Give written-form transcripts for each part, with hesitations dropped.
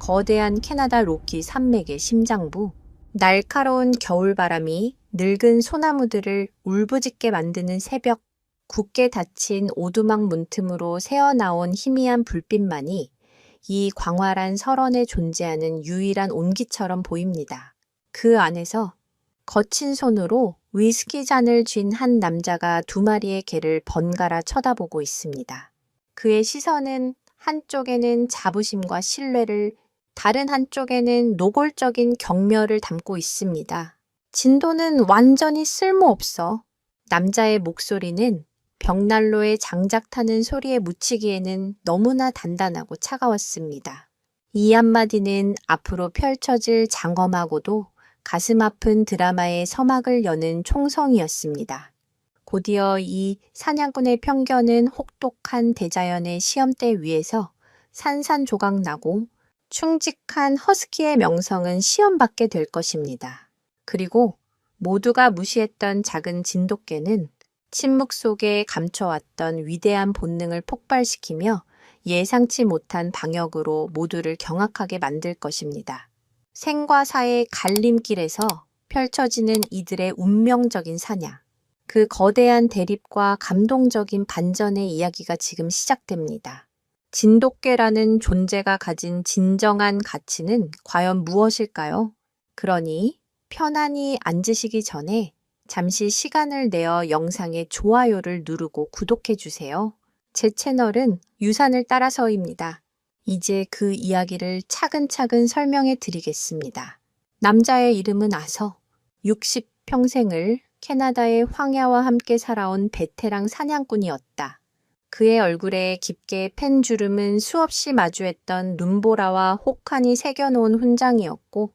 거대한 캐나다 로키 산맥의 심장부. 날카로운 겨울바람이 늙은 소나무들을 울부짖게 만드는 새벽. 굳게 닫힌 오두막 문틈으로 새어나온 희미한 불빛만이 이 광활한 설원에 존재하는 유일한 온기처럼 보입니다. 그 안에서 거친 손으로 위스키 잔을 쥔 한 남자가 두 마리의 개를 번갈아 쳐다보고 있습니다. 그의 시선은 한쪽에는 자부심과 신뢰를, 다른 한쪽에는 노골적인 경멸을 담고 있습니다. 진도는 완전히 쓸모없어. 남자의 목소리는 벽난로에 장작 타는 소리에 묻히기에는 너무나 단단하고 차가웠습니다. 이 한마디는 앞으로 펼쳐질 장엄하고도 가슴 아픈 드라마의 서막을 여는 총성이었습니다. 곧이어 이 사냥꾼의 편견은 혹독한 대자연의 시험대 위에서 산산조각 나고 충직한 허스키의 명성은 시험받게 될 것입니다. 그리고 모두가 무시했던 작은 진돗개는 침묵 속에 감춰왔던 위대한 본능을 폭발시키며 예상치 못한 방역으로 모두를 경악하게 만들 것입니다. 생과 사의 갈림길에서 펼쳐지는 이들의 운명적인 사냥. 그 거대한 대립과 감동적인 반전의 이야기가 지금 시작됩니다. 진돗개라는 존재가 가진 진정한 가치는 과연 무엇일까요? 그러니 편안히 앉으시기 전에 잠시 시간을 내어 영상에 좋아요를 누르고 구독해주세요. 제 채널은 유산을 따라서입니다. 이제 그 이야기를 차근차근 설명해 드리겠습니다. 남자의 이름은 아서. 60평생을 캐나다의 황야와 함께 살아온 베테랑 사냥꾼이었다. 그의 얼굴에 깊게 팬 주름은 수없이 마주했던 눈보라와 혹한이 새겨놓은 훈장이었고,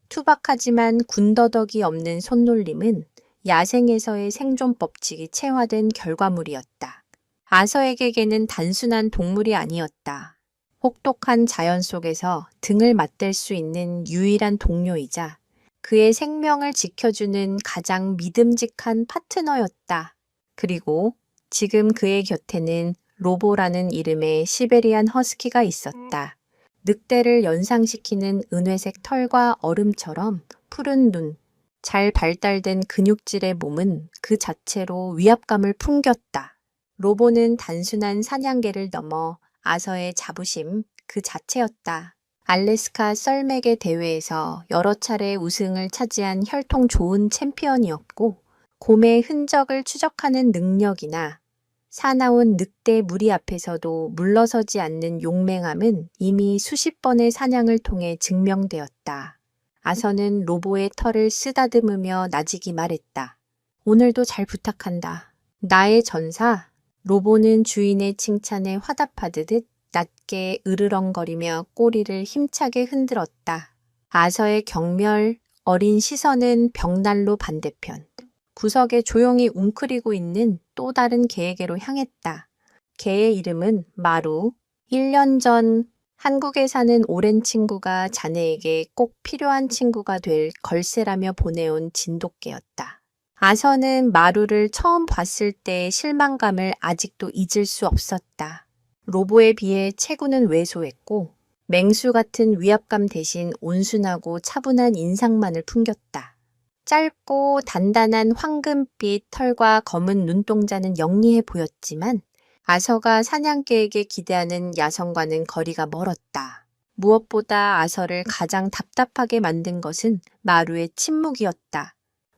투박하지만 군더더기 없는 손놀림은 야생에서의 생존 법칙이 체화된 결과물이었다. 아서에게 개는 단순한 동물이 아니었다. 혹독한 자연 속에서 등을 맞댈 수 있는 유일한 동료이자 그의 생명을 지켜주는 가장 믿음직한 파트너였다. 그리고 지금 그의 곁에는 로보라는 이름의 시베리안 허스키가 있었다. 늑대를 연상시키는 은회색 털과 얼음처럼 푸른 눈, 잘 발달된 근육질의 몸은 그 자체로 위압감을 풍겼다. 로보는 단순한 사냥개를 넘어 아서의 자부심 그 자체였다. 알래스카 썰매계 대회에서 여러 차례 우승을 차지한 혈통 좋은 챔피언이었고, 곰의 흔적을 추적하는 능력이나 사나운 늑대 무리 앞에서도 물러서지 않는 용맹함은 이미 수십 번의 사냥을 통해 증명되었다. 아서는 로보의 털을 쓰다듬으며 나지기 말했다. 오늘도 잘 부탁한다. 나의 전사. 로보는 주인의 칭찬에 화답하듯 낮게 으르렁거리며 꼬리를 힘차게 흔들었다. 아서의 경멸, 어린 시선은 벽난로 반대편. 구석에 조용히 웅크리고 있는 또 다른 개에게로 향했다. 개의 이름은 마루. 1년 전 한국에 사는 오랜 친구가 자네에게 꼭 필요한 친구가 될 걸세라며 보내온 진돗개였다. 아서는 마루를 처음 봤을 때의 실망감을 아직도 잊을 수 없었다. 로보에 비해 체구는 왜소했고 맹수 같은 위압감 대신 온순하고 차분한 인상만을 풍겼다. 짧고 단단한 황금빛 털과 검은 눈동자는 영리해 보였지만 아서가 사냥개에게 기대하는 야성과는 거리가 멀었다. 무엇보다 아서를 가장 답답하게 만든 것은 마루의 침묵이었다.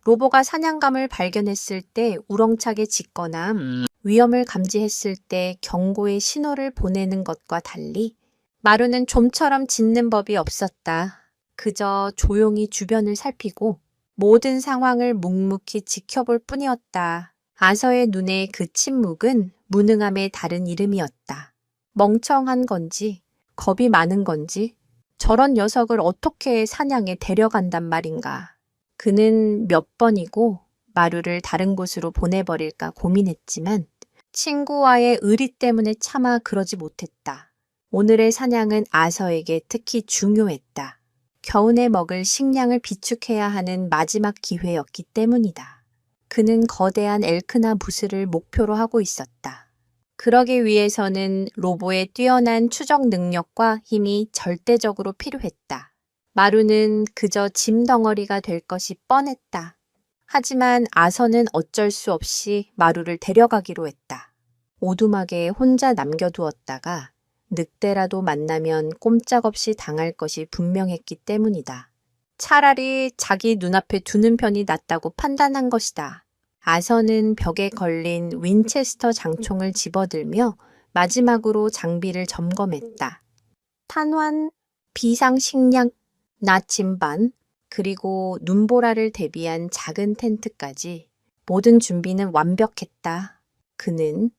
로보가 사냥감을 발견했을 때 우렁차게 짖거나 위험을 감지했을 때 경고의 신호를 보내는 것과 달리 마루는 좀처럼 짖는 법이 없었다. 그저 조용히 주변을 살피고 모든 상황을 묵묵히 지켜볼 뿐이었다. 아서의 눈에 그 침묵은 무능함의 다른 이름이었다. 멍청한 건지 겁이 많은 건지 저런 녀석을 어떻게 사냥에 데려간단 말인가. 그는 몇 번이고 마루를 다른 곳으로 보내버릴까 고민했지만 친구와의 의리 때문에 차마 그러지 못했다. 오늘의 사냥은 아서에게 특히 중요했다. 겨우내 먹을 식량을 비축해야 하는 마지막 기회였기 때문이다. 그는 거대한 엘크나 부스를 목표로 하고 있었다. 그러기 위해서는 로보의 뛰어난 추적 능력과 힘이 절대적으로 필요했다. 마루는 그저 짐 덩어리가 될 것이 뻔했다. 하지만 아서는 어쩔 수 없이 마루를 데려가기로 했다. 오두막에 혼자 남겨두었다가 늑대라도 만나면 꼼짝없이 당할 것이 분명했기 때문이다. 차라리 자기 눈앞에 두는 편이 낫다고 판단한 것이다. 아서는 벽에 걸린 윈체스터 장총을 집어들며 마지막으로 장비를 점검했다. 탄환, 비상식량, 나침반, 그리고 눈보라를 대비한 작은 텐트까지 모든 준비는 완벽했다. 그는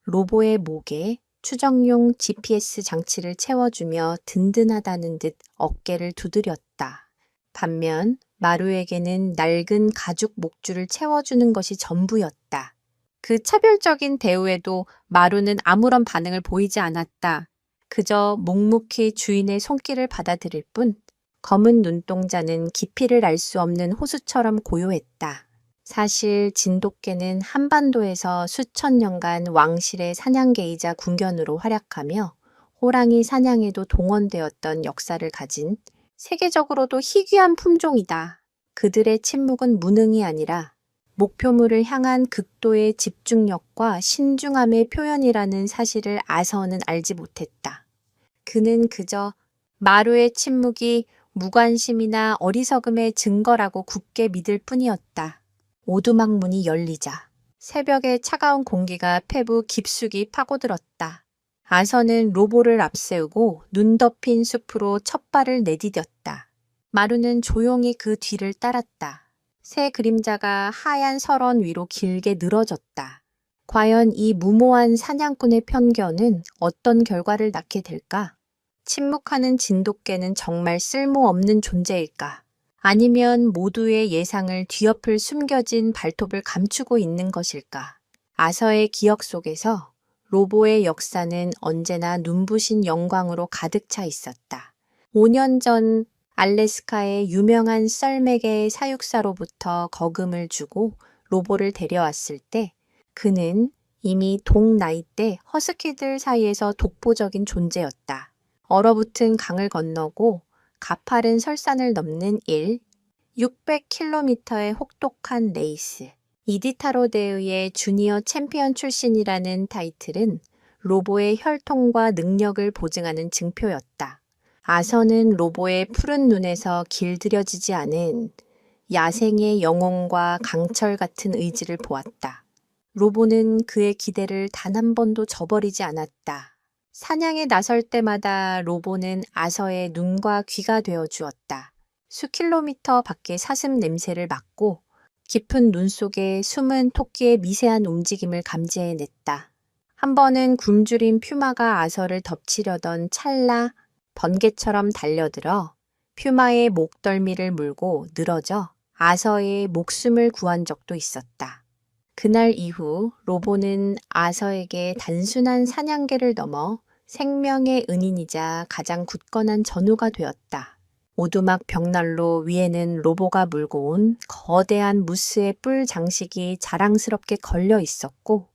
로보의 목에 추정용 GPS 장치를 채워주며 든든하다는 듯 어깨를 두드렸다. 반면 마루에게는 낡은 가죽 목줄을 채워주는 것이 전부였다. 그 차별적인 대우에도 마루는 아무런 반응을 보이지 않았다. 그저 묵묵히 주인의 손길을 받아들일 뿐 검은 눈동자는 깊이를 알 수 없는 호수처럼 고요했다. 사실 진돗개는 한반도에서 수천 년간 왕실의 사냥개이자 군견으로 활약하며 호랑이 사냥에도 동원되었던 역사를 가진 세계적으로도 희귀한 품종이다. 그들의 침묵은 무능이 아니라 목표물을 향한 극도의 집중력과 신중함의 표현이라는 사실을 아서는 알지 못했다. 그는 그저 마루의 침묵이 무관심이나 어리석음의 증거라고 굳게 믿을 뿐이었다. 오두막 문이 열리자 새벽의 차가운 공기가 폐부 깊숙이 파고들었다. 아서는 로보를 앞세우고 눈 덮인 숲으로 첫 발을 내디뎠다. 마루는 조용히 그 뒤를 따랐다. 새 그림자가 하얀 설원 위로 길게 늘어졌다. 과연 이 무모한 사냥꾼의 편견은 어떤 결과를 낳게 될까? 침묵하는 진돗개는 정말 쓸모없는 존재일까? 아니면 모두의 예상을 뒤엎을 숨겨진 발톱을 감추고 있는 것일까? 아서의 기억 속에서 로보의 역사는 언제나 눈부신 영광으로 가득 차 있었다. 5년 전 알래스카의 유명한 썰매개의 사육사로부터 거금을 주고 로보를 데려왔을 때 그는 이미 동나이 때 허스키들 사이에서 독보적인 존재였다. 얼어붙은 강을 건너고 가파른 설산을 넘는 600km의 혹독한 레이스. 이디타로 대회의 주니어 챔피언 출신이라는 타이틀은 로보의 혈통과 능력을 보증하는 증표였다. 아서는 로보의 푸른 눈에서 길들여지지 않은 야생의 영혼과 강철 같은 의지를 보았다. 로보는 그의 기대를 단 한 번도 저버리지 않았다. 사냥에 나설 때마다 로보는 아서의 눈과 귀가 되어 주었다. 수킬로미터 밖의 사슴 냄새를 맡고 깊은 눈 속에 숨은 토끼의 미세한 움직임을 감지해냈다. 한 번은 굶주린 퓨마가 아서를 덮치려던 찰나 번개처럼 달려들어 퓨마의 목덜미를 물고 늘어져 아서의 목숨을 구한 적도 있었다. 그날 이후 로보는 아서에게 단순한 사냥개를 넘어 생명의 은인이자 가장 굳건한 전우가 되었다. 오두막 벽난로 위에는 로보가 물고 온 거대한 무스의 뿔 장식이 자랑스럽게 걸려 있었고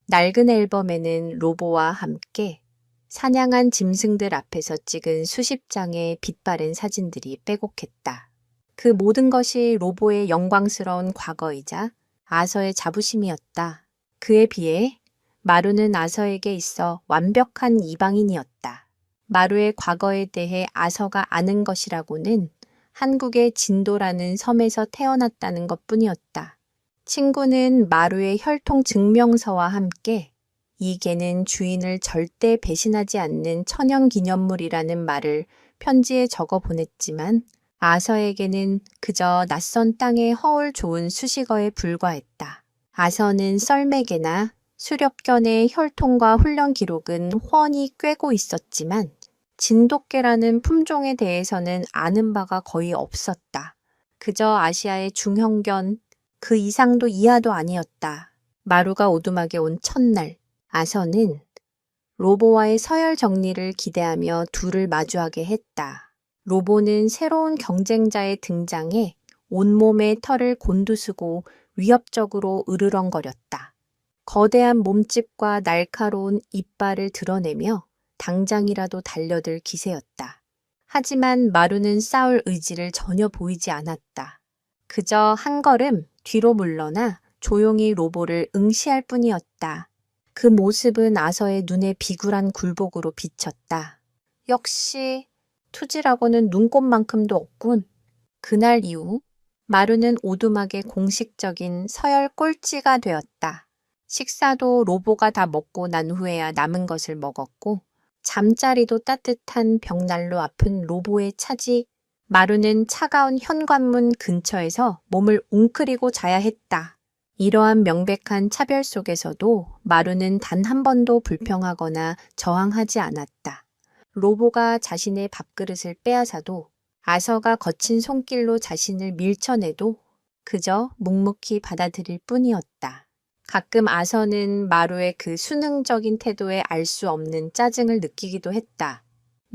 낡은 앨범에는 로보와 함께 사냥한 짐승들 앞에서 찍은 수십 장의 빛바랜 사진들이 빼곡했다. 그 모든 것이 로보의 영광스러운 과거이자 아서의 자부심이었다. 그에 비해 마루는 아서에게 있어 완벽한 이방인이었다. 마루의 과거에 대해 아서가 아는 것이라고는 한국의 진도라는 섬에서 태어났다는 것뿐이었다. 친구는 마루의 혈통 증명서와 함께 이 개는 주인을 절대 배신하지 않는 천연기념물이라는 말을 편지에 적어 보냈지만 아서에게는 그저 낯선 땅의 허울 좋은 수식어에 불과했다. 아서는 썰매개나 수렵견의 혈통과 훈련 기록은 훤히 꿰고 있었지만 진돗개라는 품종에 대해서는 아는 바가 거의 없었다. 그저 아시아의 중형견, 그 이상도 이하도 아니었다. 마루가 오두막에 온 첫날, 아서는 로보와의 서열 정리를 기대하며 둘을 마주하게 했다. 로보는 새로운 경쟁자의 등장에 온몸의 털을 곤두쓰고 위협적으로 으르렁거렸다. 거대한 몸집과 날카로운 이빨을 드러내며 당장이라도 달려들 기세였다. 하지만 마루는 싸울 의지를 전혀 보이지 않았다. 그저 한 걸음 뒤로 물러나 조용히 로보를 응시할 뿐이었다. 그 모습은 아서의 눈에 비굴한 굴복으로 비쳤다. 역시 투지라고는 눈꼽만큼도 없군. 그날 이후 마루는 오두막의 공식적인 서열 꼴찌가 되었다. 식사도 로보가 다 먹고 난 후에야 남은 것을 먹었고 잠자리도 따뜻한 벽난로 앞은 로보의 차지. 마루는 차가운 현관문 근처에서 몸을 웅크리고 자야 했다. 이러한 명백한 차별 속에서도 마루는 단 한 번도 불평하거나 저항하지 않았다. 로보가 자신의 밥그릇을 빼앗아도 아서가 거친 손길로 자신을 밀쳐내도 그저 묵묵히 받아들일 뿐이었다. 가끔 아서는 마루의 그 순응적인 태도에 알 수 없는 짜증을 느끼기도 했다.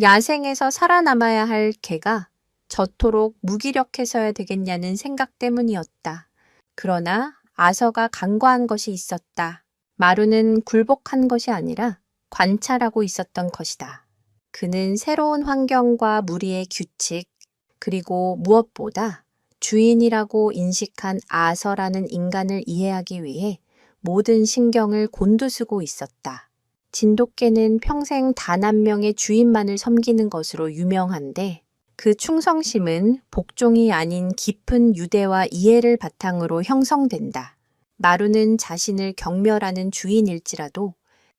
야생에서 살아남아야 할 개가 저토록 무기력해서야 되겠냐는 생각 때문이었다. 그러나 아서가 간과한 것이 있었다. 마루는 굴복한 것이 아니라 관찰하고 있었던 것이다. 그는 새로운 환경과 무리의 규칙, 그리고 무엇보다 주인이라고 인식한 아서라는 인간을 이해하기 위해 모든 신경을 곤두쓰고 있었다. 진돗개는 평생 단 한 명의 주인만을 섬기는 것으로 유명한데 그 충성심은 복종이 아닌 깊은 유대와 이해를 바탕으로 형성된다. 마루는 자신을 경멸하는 주인일지라도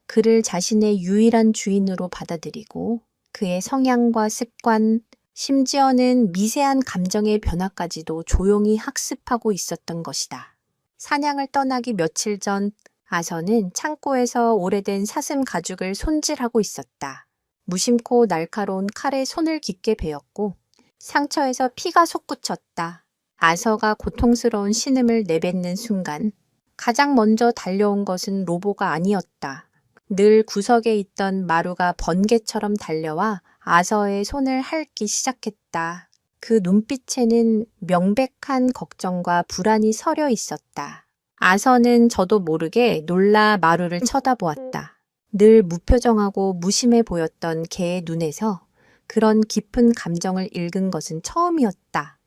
그를 자신의 유일한 주인으로 받아들이고 그의 성향과 습관, 심지어는 미세한 감정의 변화까지도 조용히 학습하고 있었던 것이다. 사냥을 떠나기 며칠 전 아서는 창고에서 오래된 사슴 가죽을 손질하고 있었다. 무심코 날카로운 칼에 손을 깊게 베었고 상처에서 피가 솟구쳤다. 아서가 고통스러운 신음을 내뱉는 순간 가장 먼저 달려온 것은 로보가 아니었다. 늘 구석에 있던 마루가 번개처럼 달려와 아서의 손을 핥기 시작했다. 그 눈빛에는 명백한 걱정과 불안이 서려 있었다. 아서는 저도 모르게 놀라 마루를 쳐다보았다. 늘 무표정하고 무심해 보였던 개의 눈에서 그런 깊은 감정을 읽은 것은 처음이었다.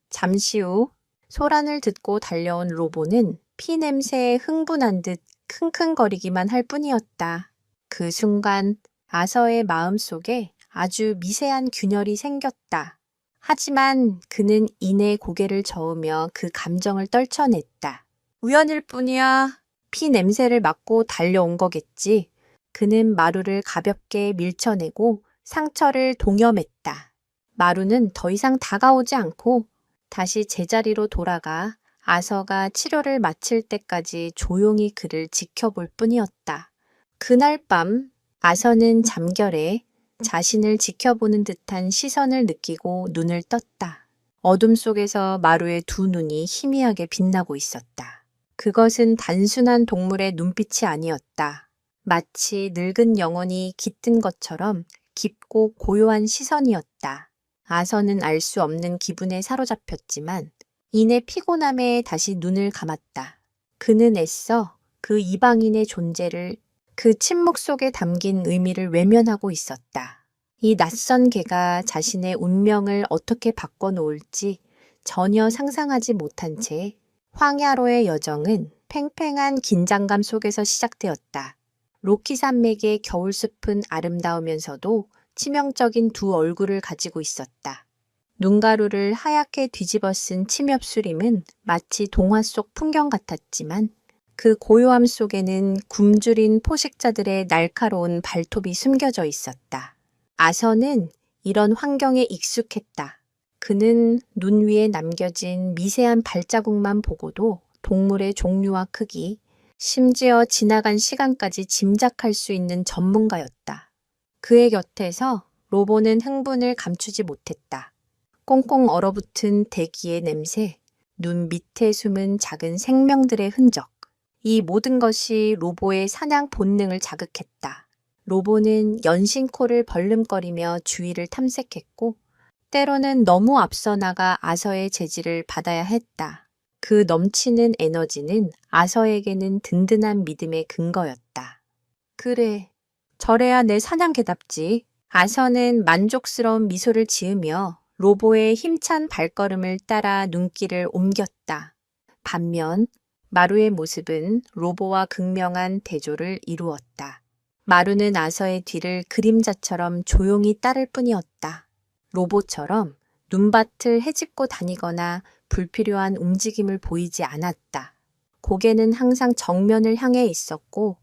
잠시 후 소란을 듣고 달려온 로보는 피 냄새에 흥분한 듯 킁킁거리기만 할 뿐이었다. 그 순간 아서의 마음속에 아주 미세한 균열이 생겼다. 하지만 그는 이내 고개를 저으며 그 감정을 떨쳐냈다. 우연일 뿐이야. 피 냄새를 맡고 달려온 거겠지. 그는 마루를 가볍게 밀쳐내고 상처를 동여맸다. 마루는 더 이상 다가오지 않고 다시 제자리로 돌아가 아서가 치료를 마칠 때까지 조용히 그를 지켜볼 뿐이었다. 그날 밤 아서는 잠결에 자신을 지켜보는 듯한 시선을 느끼고 눈을 떴다. 어둠 속에서 마루의 두 눈이 희미하게 빛나고 있었다. 그것은 단순한 동물의 눈빛이 아니었다. 마치 늙은 영혼이 깃든 것처럼 깊고 고요한 시선이었다. 아서는 알 수 없는 기분에 사로잡혔지만 이내 피곤함에 다시 눈을 감았다. 그는 애써 그 이방인의 존재를, 그 침묵 속에 담긴 의미를 외면하고 있었다. 이 낯선 개가 자신의 운명을 어떻게 바꿔놓을지 전혀 상상하지 못한 채 황야로의 여정은 팽팽한 긴장감 속에서 시작되었다. 로키 산맥의 겨울숲은 아름다우면서도 치명적인 두 얼굴을 가지고 있었다. 눈가루를 하얗게 뒤집어 쓴 침엽수림은 마치 동화 속 풍경 같았지만 그 고요함 속에는 굶주린 포식자들의 날카로운 발톱이 숨겨져 있었다. 아서는 이런 환경에 익숙했다. 그는 눈 위에 남겨진 미세한 발자국만 보고도 동물의 종류와 크기, 심지어 지나간 시간까지 짐작할 수 있는 전문가였다. 그의 곁에서 로보는 흥분을 감추지 못했다. 꽁꽁 얼어붙은 대기의 냄새, 눈 밑에 숨은 작은 생명들의 흔적. 이 모든 것이 로보의 사냥 본능을 자극했다. 로보는 연신코를 벌름거리며 주위를 탐색했고 때로는 너무 앞서 나가 아서의 제지를 받아야 했다. 그 넘치는 에너지는 아서에게는 든든한 믿음의 근거였다. 그래, 저래야 내 사냥개답지. 아서는 만족스러운 미소를 지으며 로보의 힘찬 발걸음을 따라 눈길을 옮겼다. 반면 마루의 모습은 로보와 극명한 대조를 이루었다. 마루는 아서의 뒤를 그림자처럼 조용히 따를 뿐이었다. 로보처럼 눈밭을 헤집고 다니거나 불필요한 움직임을 보이지 않았다. 고개는 항상 정면을 향해 있었고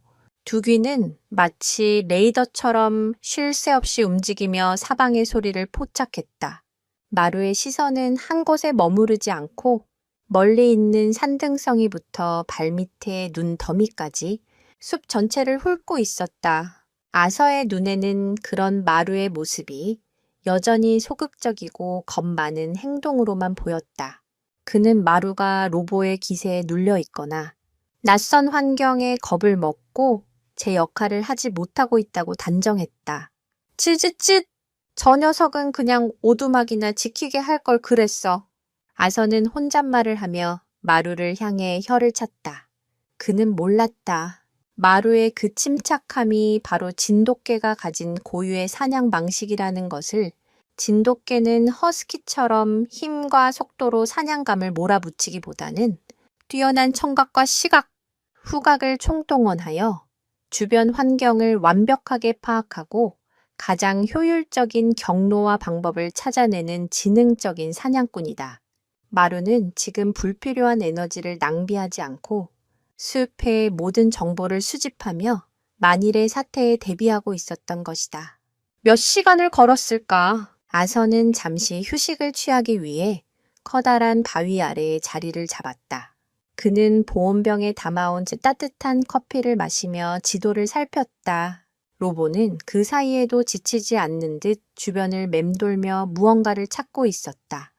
두 귀는 마치 레이더처럼 쉴 새 없이 움직이며 사방의 소리를 포착했다. 마루의 시선은 한 곳에 머무르지 않고 멀리 있는 산등성이부터 발밑의 눈 더미까지 숲 전체를 훑고 있었다. 아서의 눈에는 그런 마루의 모습이 여전히 소극적이고 겁 많은 행동으로만 보였다. 그는 마루가 로보의 기세에 눌려 있거나 낯선 환경에 겁을 먹고 제 역할을 하지 못하고 있다고 단정했다. 찌릿찌릿! 저 녀석은 그냥 오두막이나 지키게 할 걸 그랬어. 아서는 혼잣말을 하며 마루를 향해 혀를 찼다. 그는 몰랐다. 마루의 그 침착함이 바로 진돗개가 가진 고유의 사냥 방식이라는 것을. 진돗개는 허스키처럼 힘과 속도로 사냥감을 몰아붙이기보다는 뛰어난 청각과 시각, 후각을 총동원하여 주변 환경을 완벽하게 파악하고 가장 효율적인 경로와 방법을 찾아내는 지능적인 사냥꾼이다. 마루는 지금 불필요한 에너지를 낭비하지 않고 숲의 모든 정보를 수집하며 만일의 사태에 대비하고 있었던 것이다. 몇 시간을 걸었을까? 아서는 잠시 휴식을 취하기 위해 커다란 바위 아래에 자리를 잡았다. 그는 보온병에 담아온 따뜻한 커피를 마시며 지도를 살폈다. 로보는 그 사이에도 지치지 않는 듯 주변을 맴돌며 무언가를 찾고 있었다.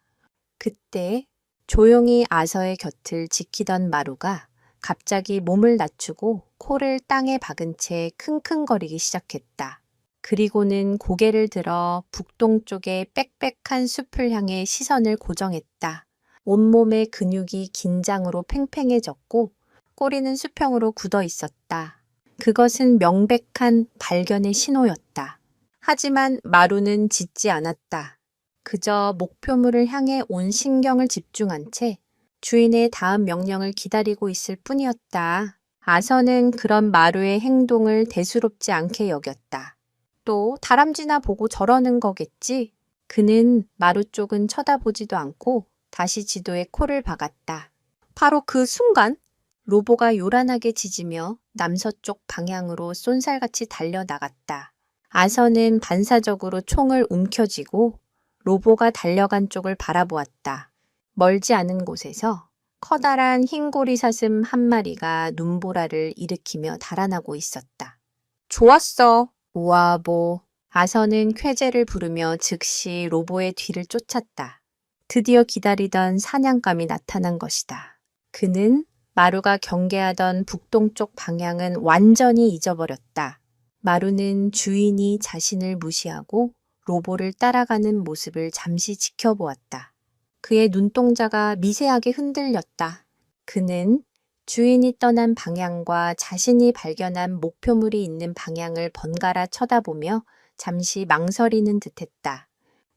그때 조용히 아서의 곁을 지키던 마루가 갑자기 몸을 낮추고 코를 땅에 박은 채 킁킁거리기 시작했다. 그리고는 고개를 들어 북동쪽의 빽빽한 숲을 향해 시선을 고정했다. 온몸의 근육이 긴장으로 팽팽해졌고 꼬리는 수평으로 굳어 있었다. 그것은 명백한 발견의 신호였다. 하지만 마루는 짖지 않았다. 그저 목표물을 향해 온 신경을 집중한 채 주인의 다음 명령을 기다리고 있을 뿐이었다. 아서는 그런 마루의 행동을 대수롭지 않게 여겼다. 또 다람쥐나 보고 저러는 거겠지? 그는 마루 쪽은 쳐다보지도 않고 다시 지도에 코를 박았다. 바로 그 순간 로보가 요란하게 짖으며 남서쪽 방향으로 쏜살같이 달려나갔다. 아서는 반사적으로 총을 움켜쥐고 로보가 달려간 쪽을 바라보았다. 멀지 않은 곳에서 커다란 흰고리 사슴 한 마리가 눈보라를 일으키며 달아나고 있었다. 좋았어. 우아보. 아서는 쾌재를 부르며 즉시 로보의 뒤를 쫓았다. 드디어 기다리던 사냥감이 나타난 것이다. 그는 마루가 경계하던 북동쪽 방향은 완전히 잊어버렸다. 마루는 주인이 자신을 무시하고 로보를 따라가는 모습을 잠시 지켜보았다. 그의 눈동자가 미세하게 흔들렸다. 그는 주인이 떠난 방향과 자신이 발견한 목표물이 있는 방향을 번갈아 쳐다보며 잠시 망설이는 듯했다.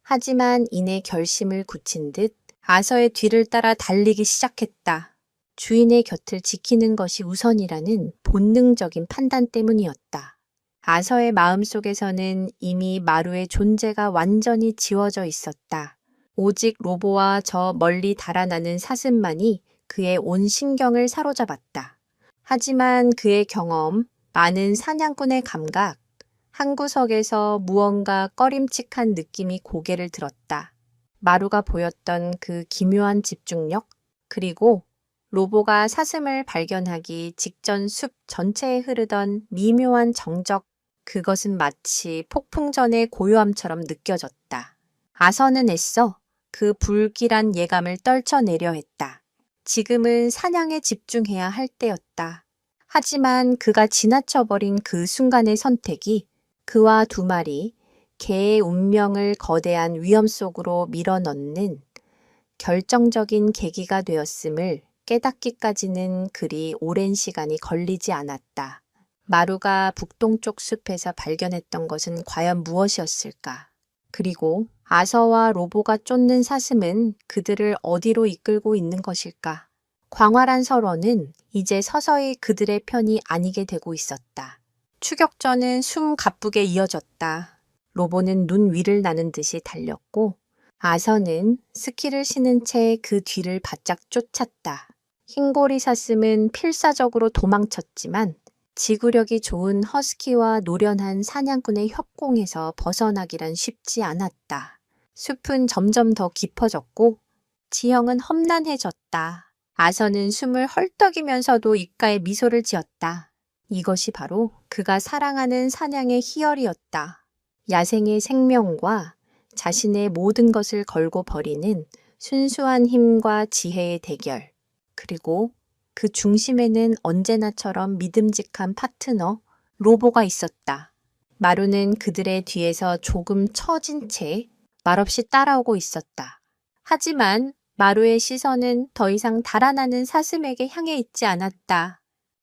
하지만 이내 결심을 굳힌 듯 아서의 뒤를 따라 달리기 시작했다. 주인의 곁을 지키는 것이 우선이라는 본능적인 판단 때문이었다. 아서의 마음속에서는 이미 마루의 존재가 완전히 지워져 있었다. 오직 로보와 저 멀리 달아나는 사슴만이 그의 온 신경을 사로잡았다. 하지만 그의 경험, 많은 사냥꾼의 감각, 한 구석에서 무언가 꺼림칙한 느낌이 고개를 들었다. 마루가 보였던 그 기묘한 집중력, 그리고 로보가 사슴을 발견하기 직전 숲 전체에 흐르던 미묘한 정적, 그것은 마치 폭풍전의 고요함처럼 느껴졌다. 아서는 애써 그 불길한 예감을 떨쳐내려 했다. 지금은 사냥에 집중해야 할 때였다. 하지만 그가 지나쳐버린 그 순간의 선택이 그와 두 마리 개의 운명을 거대한 위험 속으로 밀어넣는 결정적인 계기가 되었음을 깨닫기까지는 그리 오랜 시간이 걸리지 않았다. 마루가 북동쪽 숲에서 발견했던 것은 과연 무엇이었을까? 그리고 아서와 로보가 쫓는 사슴은 그들을 어디로 이끌고 있는 것일까? 광활한 설원은 이제 서서히 그들의 편이 아니게 되고 있었다. 추격전은 숨 가쁘게 이어졌다. 로보는 눈 위를 나는 듯이 달렸고 아서는 스키를 신은 채 그 뒤를 바짝 쫓았다. 흰고리 사슴은 필사적으로 도망쳤지만 지구력이 좋은 허스키와 노련한 사냥꾼의 협공에서 벗어나기란 쉽지 않았다. 숲은 점점 더 깊어졌고 지형은 험난해졌다. 아서는 숨을 헐떡이면서도 입가에 미소를 지었다. 이것이 바로 그가 사랑하는 사냥의 희열이었다. 야생의 생명과 자신의 모든 것을 걸고 벌이는 순수한 힘과 지혜의 대결. 그리고 그 중심에는 언제나처럼 믿음직한 파트너, 로보가 있었다. 마루는 그들의 뒤에서 조금 처진 채 말없이 따라오고 있었다. 하지만 마루의 시선은 더 이상 달아나는 사슴에게 향해 있지 않았다.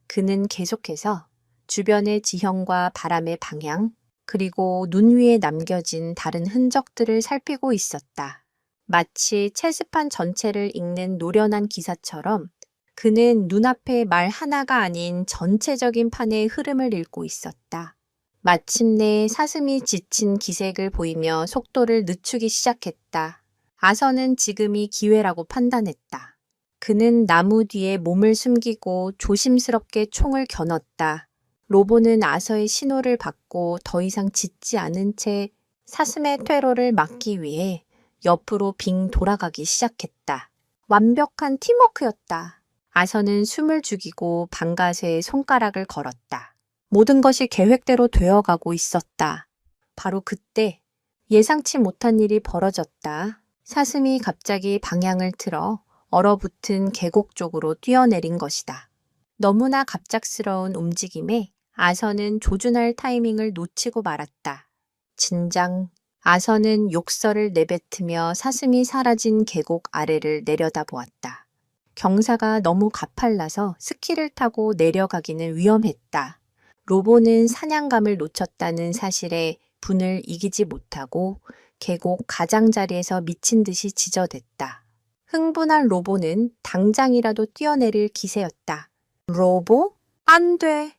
그는 계속해서 주변의 지형과 바람의 방향, 그리고 눈 위에 남겨진 다른 흔적들을 살피고 있었다. 마치 체스판 전체를 읽는 노련한 기사처럼 그는 눈앞의 말 하나가 아닌 전체적인 판의 흐름을 읽고 있었다. 마침내 사슴이 지친 기색을 보이며 속도를 늦추기 시작했다. 아서는 지금이 기회라고 판단했다. 그는 나무 뒤에 몸을 숨기고 조심스럽게 총을 겨눴다. 로보는 아서의 신호를 받고 더 이상 짖지 않은 채 사슴의 퇴로를 막기 위해 옆으로 빙 돌아가기 시작했다. 완벽한 팀워크였다. 아서는 숨을 죽이고 방가쇠에 손가락을 걸었다. 모든 것이 계획대로 되어가고 있었다. 바로 그때 예상치 못한 일이 벌어졌다. 사슴이 갑자기 방향을 틀어 얼어붙은 계곡 쪽으로 뛰어내린 것이다. 너무나 갑작스러운 움직임에 아서는 조준할 타이밍을 놓치고 말았다. 진작 아서는 욕설을 내뱉으며 사슴이 사라진 계곡 아래를 내려다보았다. 경사가 너무 가팔라서 스키를 타고 내려가기는 위험했다. 로보는 사냥감을 놓쳤다는 사실에 분을 이기지 못하고 계곡 가장자리에서 미친 듯이 지저댔다. 흥분한 로보는 당장이라도 뛰어내릴 기세였다. 로보? 안 돼.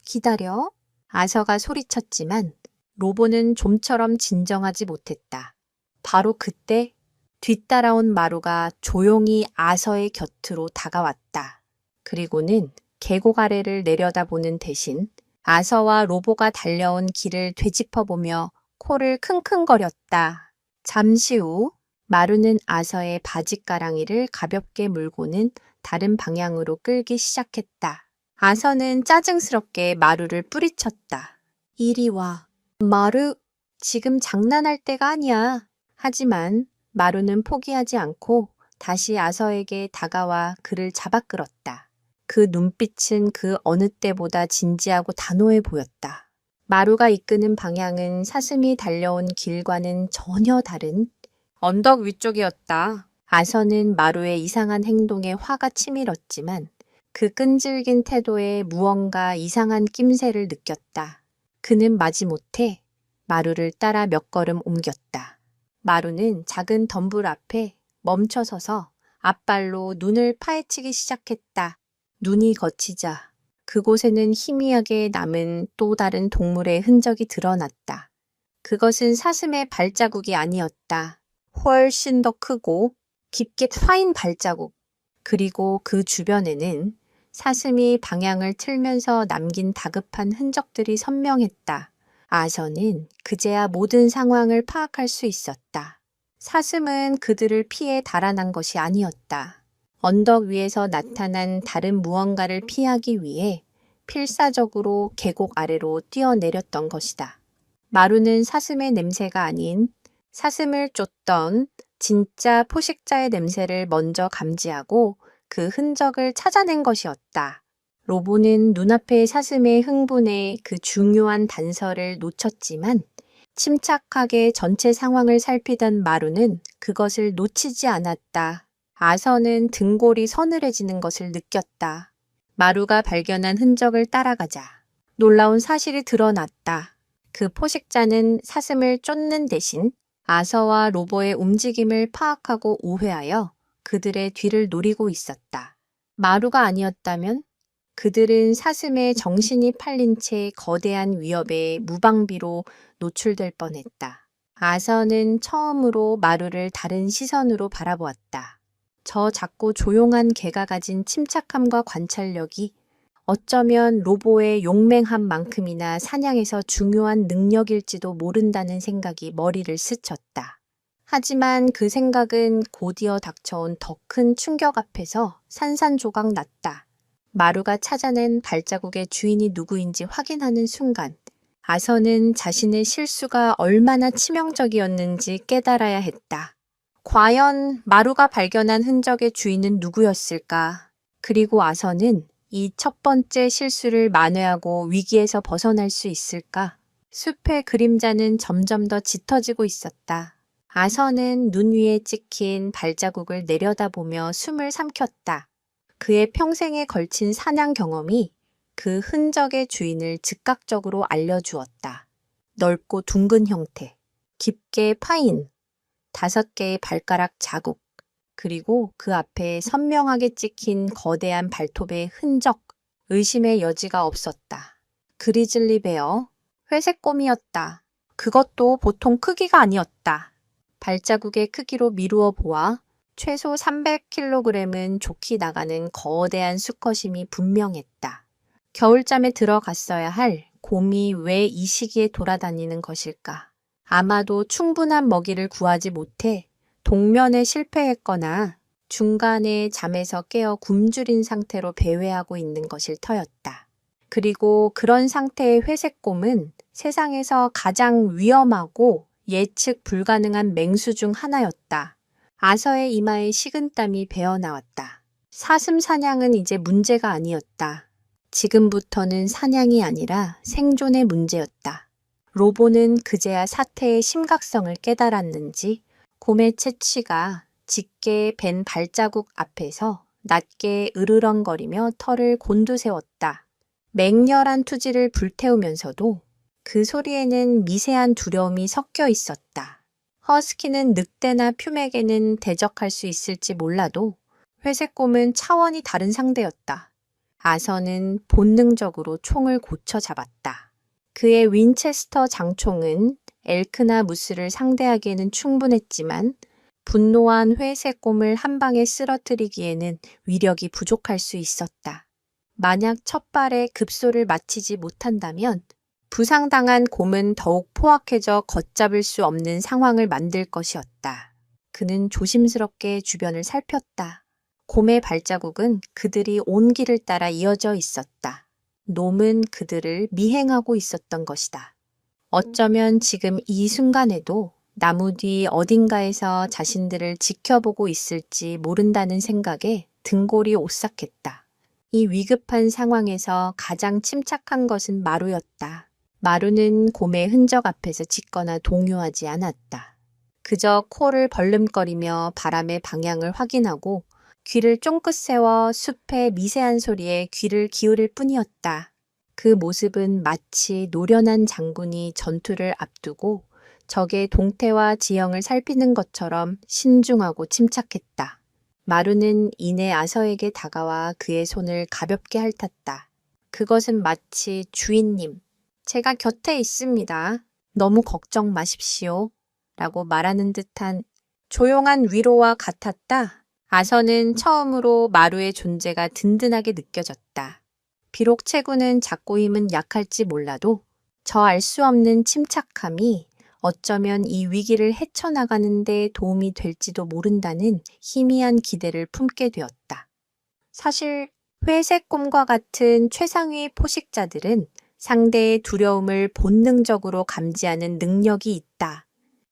기다려. 아서가 소리쳤지만 로보는 좀처럼 진정하지 못했다. 바로 그때 뒤따라온 마루가 조용히 아서의 곁으로 다가왔다. 그리고는 계곡 아래를 내려다보는 대신 아서와 로보가 달려온 길을 되짚어보며 코를 킁킁거렸다. 잠시 후 마루는 아서의 바지가랑이를 가볍게 물고는 다른 방향으로 끌기 시작했다. 아서는 짜증스럽게 마루를 뿌리쳤다. 이리 와. 마루, 지금 장난할 때가 아니야. 하지만 마루는 포기하지 않고 다시 아서에게 다가와 그를 잡아 끌었다. 그 눈빛은 그 어느 때보다 진지하고 단호해 보였다. 마루가 이끄는 방향은 사슴이 달려온 길과는 전혀 다른 언덕 위쪽이었다. 아서는 마루의 이상한 행동에 화가 치밀었지만 그 끈질긴 태도에 무언가 이상한 낌새를 느꼈다. 그는 마지못해 마루를 따라 몇 걸음 옮겼다. 마루는 작은 덤불 앞에 멈춰서서 앞발로 눈을 파헤치기 시작했다. 눈이 거치자 그곳에는 희미하게 남은 또 다른 동물의 흔적이 드러났다. 그것은 사슴의 발자국이 아니었다. 훨씬 더 크고 깊게 파인 발자국. 그리고 그 주변에는 사슴이 방향을 틀면서 남긴 다급한 흔적들이 선명했다. 아서는 그제야 모든 상황을 파악할 수 있었다. 사슴은 그들을 피해 달아난 것이 아니었다. 언덕 위에서 나타난 다른 무언가를 피하기 위해 필사적으로 계곡 아래로 뛰어내렸던 것이다. 마루는 사슴의 냄새가 아닌 사슴을 쫓던 진짜 포식자의 냄새를 먼저 감지하고 그 흔적을 찾아낸 것이었다. 로보는 눈앞의 사슴의 흥분에 그 중요한 단서를 놓쳤지만 침착하게 전체 상황을 살피던 마루는 그것을 놓치지 않았다. 아서는 등골이 서늘해지는 것을 느꼈다. 마루가 발견한 흔적을 따라가자 놀라운 사실이 드러났다. 그 포식자는 사슴을 쫓는 대신 아서와 로보의 움직임을 파악하고 우회하여 그들의 뒤를 노리고 있었다. 마루가 아니었다면 그들은 사슴의 정신이 팔린 채 거대한 위협에 무방비로 노출될 뻔했다. 아서는 처음으로 마루를 다른 시선으로 바라보았다. 저 작고 조용한 개가 가진 침착함과 관찰력이 어쩌면 로보의 용맹한 만큼이나 사냥에서 중요한 능력일지도 모른다는 생각이 머리를 스쳤다. 하지만 그 생각은 곧이어 닥쳐온 더 큰 충격 앞에서 산산조각 났다. 마루가 찾아낸 발자국의 주인이 누구인지 확인하는 순간 아서는 자신의 실수가 얼마나 치명적이었는지 깨달아야 했다. 과연 마루가 발견한 흔적의 주인은 누구였을까? 그리고 아서는 이 첫 번째 실수를 만회하고 위기에서 벗어날 수 있을까? 숲의 그림자는 점점 더 짙어지고 있었다. 아서는 눈 위에 찍힌 발자국을 내려다보며 숨을 삼켰다. 그의 평생에 걸친 사냥 경험이 그 흔적의 주인을 즉각적으로 알려주었다. 넓고 둥근 형태, 깊게 파인 5개의 발가락 자국, 그리고 그 앞에 선명하게 찍힌 거대한 발톱의 흔적, 의심의 여지가 없었다. 그리즐리 베어, 회색곰이었다. 그것도 보통 크기가 아니었다. 발자국의 크기로 미루어 보아 최소 300kg은 좋게 나가는 거대한 수컷임이 분명했다. 겨울잠에 들어갔어야 할 곰이 왜 이 시기에 돌아다니는 것일까? 아마도 충분한 먹이를 구하지 못해 동면에 실패했거나 중간에 잠에서 깨어 굶주린 상태로 배회하고 있는 것일 터였다. 그리고 그런 상태의 회색곰은 세상에서 가장 위험하고 예측 불가능한 맹수 중 하나였다. 아서의 이마에 식은땀이 배어나왔다. 사슴 사냥은 이제 문제가 아니었다. 지금부터는 사냥이 아니라 생존의 문제였다. 로보는 그제야 사태의 심각성을 깨달았는지 곰의 채취가 짙게 벤 발자국 앞에서 낮게 으르렁거리며 털을 곤두세웠다. 맹렬한 투지를 불태우면서도 그 소리에는 미세한 두려움이 섞여 있었다. 허스키는 늑대나 퓨맥에는 대적할 수 있을지 몰라도 회색곰은 차원이 다른 상대였다. 아서는 본능적으로 총을 고쳐 잡았다. 그의 윈체스터 장총은 엘크나 무스를 상대하기에는 충분했지만 분노한 회색곰을 한 방에 쓰러뜨리기에는 위력이 부족할 수 있었다. 만약 첫 발에 급소를 마치지 못한다면 부상당한 곰은 더욱 포악해져 걷잡을 수 없는 상황을 만들 것이었다. 그는 조심스럽게 주변을 살폈다. 곰의 발자국은 그들이 온 길을 따라 이어져 있었다. 놈은 그들을 미행하고 있었던 것이다. 어쩌면 지금 이 순간에도 나무 뒤 어딘가에서 자신들을 지켜보고 있을지 모른다는 생각에 등골이 오싹했다. 이 위급한 상황에서 가장 침착한 것은 마루였다. 마루는 곰의 흔적 앞에서 짖거나 동요하지 않았다. 그저 코를 벌름거리며 바람의 방향을 확인하고 귀를 쫑긋 세워 숲의 미세한 소리에 귀를 기울일 뿐이었다. 그 모습은 마치 노련한 장군이 전투를 앞두고 적의 동태와 지형을 살피는 것처럼 신중하고 침착했다. 마루는 이내 아서에게 다가와 그의 손을 가볍게 핥았다. 그것은 마치 주인님, 제가 곁에 있습니다. 너무 걱정 마십시오. 라고 말하는 듯한 조용한 위로와 같았다. 아서는 처음으로 마루의 존재가 든든하게 느껴졌다. 비록 체구는 작고 힘은 약할지 몰라도 저 알 수 없는 침착함이 어쩌면 이 위기를 헤쳐나가는 데 도움이 될지도 모른다는 희미한 기대를 품게 되었다. 사실 회색곰과 같은 최상위의 포식자들은 상대의 두려움을 본능적으로 감지하는 능력이 있다.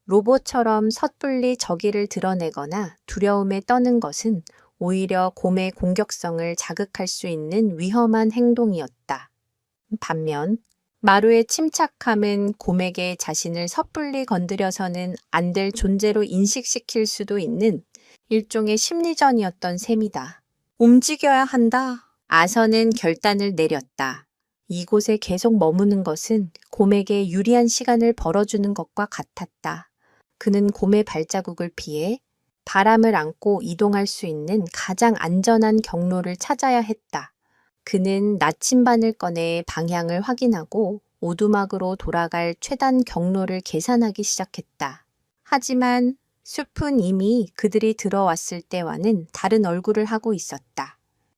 로봇처럼 섣불리 저기를 드러내거나 두려움에 떠는 것은 오히려 곰의 공격성을 자극할 수 있는 위험한 행동이었다. 반면 마루의 침착함은 곰에게 자신을 섣불리 건드려서는 안 될 존재로 인식시킬 수도 있는 일종의 심리전이었던 셈이다. 움직여야 한다. 아서는 결단을 내렸다. 이곳에 계속 머무는 것은 곰에게 유리한 시간을 벌어주는 것과 같았다. 그는 곰의 발자국을 피해 바람을 안고 이동할 수 있는 가장 안전한 경로를 찾아야 했다. 그는 나침반을 꺼내 방향을 확인하고 오두막으로 돌아갈 최단 경로를 계산하기 시작했다. 하지만 숲은 이미 그들이 들어왔을 때와는 다른 얼굴을 하고 있었다.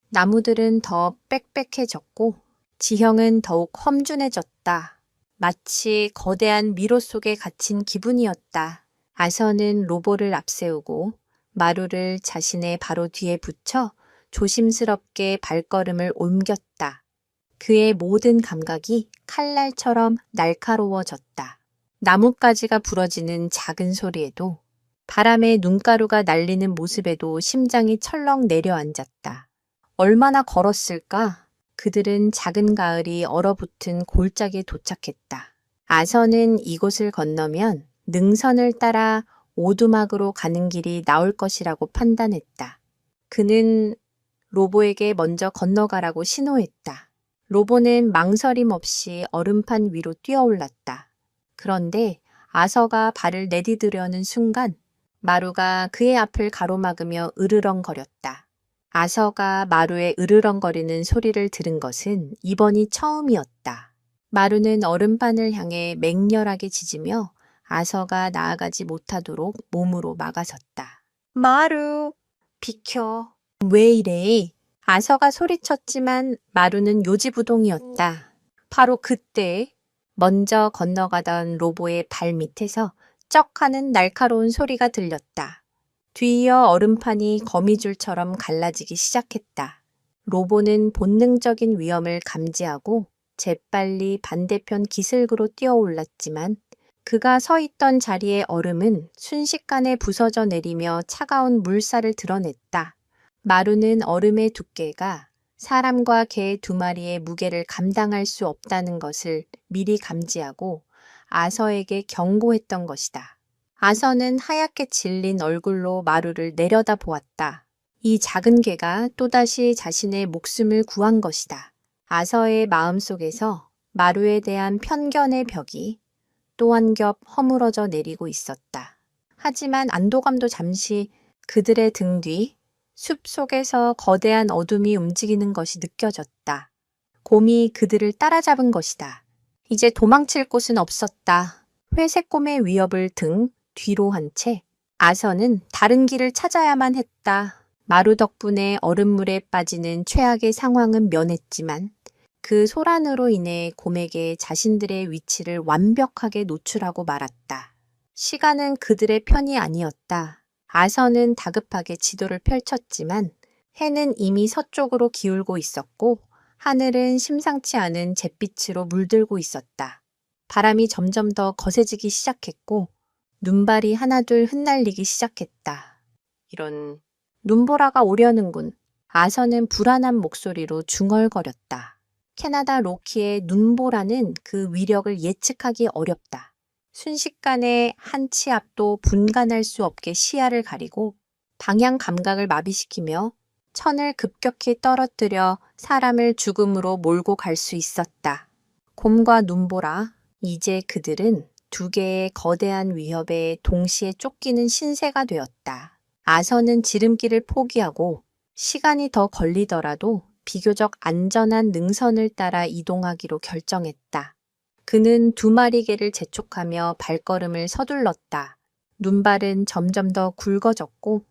나무들은 더 빽빽해졌고 지형은 더욱 험준해졌다. 마치 거대한 미로 속에 갇힌 기분이었다. 아서는 로보를 앞세우고 마루를 자신의 바로 뒤에 붙여 조심스럽게 발걸음을 옮겼다. 그의 모든 감각이 칼날처럼 날카로워졌다. 나뭇가지가 부러지는 작은 소리에도 바람에 눈가루가 날리는 모습에도 심장이 철렁 내려앉았다. 얼마나 걸었을까? 그들은 작은 가을이 얼어붙은 골짜기에 도착했다. 아서는 이곳을 건너면 능선을 따라 오두막으로 가는 길이 나올 것이라고 판단했다. 그는 로보에게 먼저 건너가라고 신호했다. 로보는 망설임 없이 얼음판 위로 뛰어올랐다. 그런데 아서가 발을 내디디려는 순간 마루가 그의 앞을 가로막으며 으르렁거렸다. 아서가 마루에 으르렁거리는 소리를 들은 것은 이번이 처음이었다. 마루는 얼음판을 향해 맹렬하게 짖으며 아서가 나아가지 못하도록 몸으로 막아섰다. 마루, 비켜. 왜 이래? 아서가 소리쳤지만 마루는 요지부동이었다. 바로 그때 먼저 건너가던 로보의 발 밑에서 쩍 하는 날카로운 소리가 들렸다. 뒤이어 얼음판이 거미줄처럼 갈라지기 시작했다. 로보는 본능적인 위험을 감지하고 재빨리 반대편 기슭으로 뛰어올랐지만 그가 서 있던 자리의 얼음은 순식간에 부서져 내리며 차가운 물살을 드러냈다. 마루는 얼음의 두께가 사람과 개 2마리의 무게를 감당할 수 없다는 것을 미리 감지하고 아서에게 경고했던 것이다. 아서는 하얗게 질린 얼굴로 마루를 내려다 보았다. 이 작은 개가 또다시 자신의 목숨을 구한 것이다. 아서의 마음속에서 마루에 대한 편견의 벽이 또 한 겹 허물어져 내리고 있었다. 하지만 안도감도 잠시 그들의 등 뒤 숲 속에서 거대한 어둠이 움직이는 것이 느껴졌다. 곰이 그들을 따라잡은 것이다. 이제 도망칠 곳은 없었다. 회색곰의 위협을 등 뒤로 한 채 아서는 다른 길을 찾아야만 했다. 마루 덕분에 얼음물에 빠지는 최악의 상황은 면했지만 그 소란으로 인해 곰에게 자신들의 위치를 완벽하게 노출하고 말았다. 시간은 그들의 편이 아니었다. 아서는 다급하게 지도를 펼쳤지만 해는 이미 서쪽으로 기울고 있었고 하늘은 심상치 않은 잿빛으로 물들고 있었다. 바람이 점점 더 거세지기 시작했고 눈발이 하나둘 흩날리기 시작했다. 이런 눈보라가 오려는군. 아서는 불안한 목소리로 중얼거렸다. 캐나다 로키의 눈보라는 그 위력을 예측하기 어렵다. 순식간에 한 치 앞도 분간할 수 없게 시야를 가리고 방향 감각을 마비시키며 천을 급격히 떨어뜨려 사람을 죽음으로 몰고 갈 수 있었다. 곰과 눈보라, 이제 그들은 2개의 거대한 위협에 동시에 쫓기는 신세가 되었다. 아서는 지름길을 포기하고 시간이 더 걸리더라도 비교적 안전한 능선을 따라 이동하기로 결정했다. 그는 2마리 개를 재촉하며 발걸음을 서둘렀다. 눈발은 점점 더 굵어졌고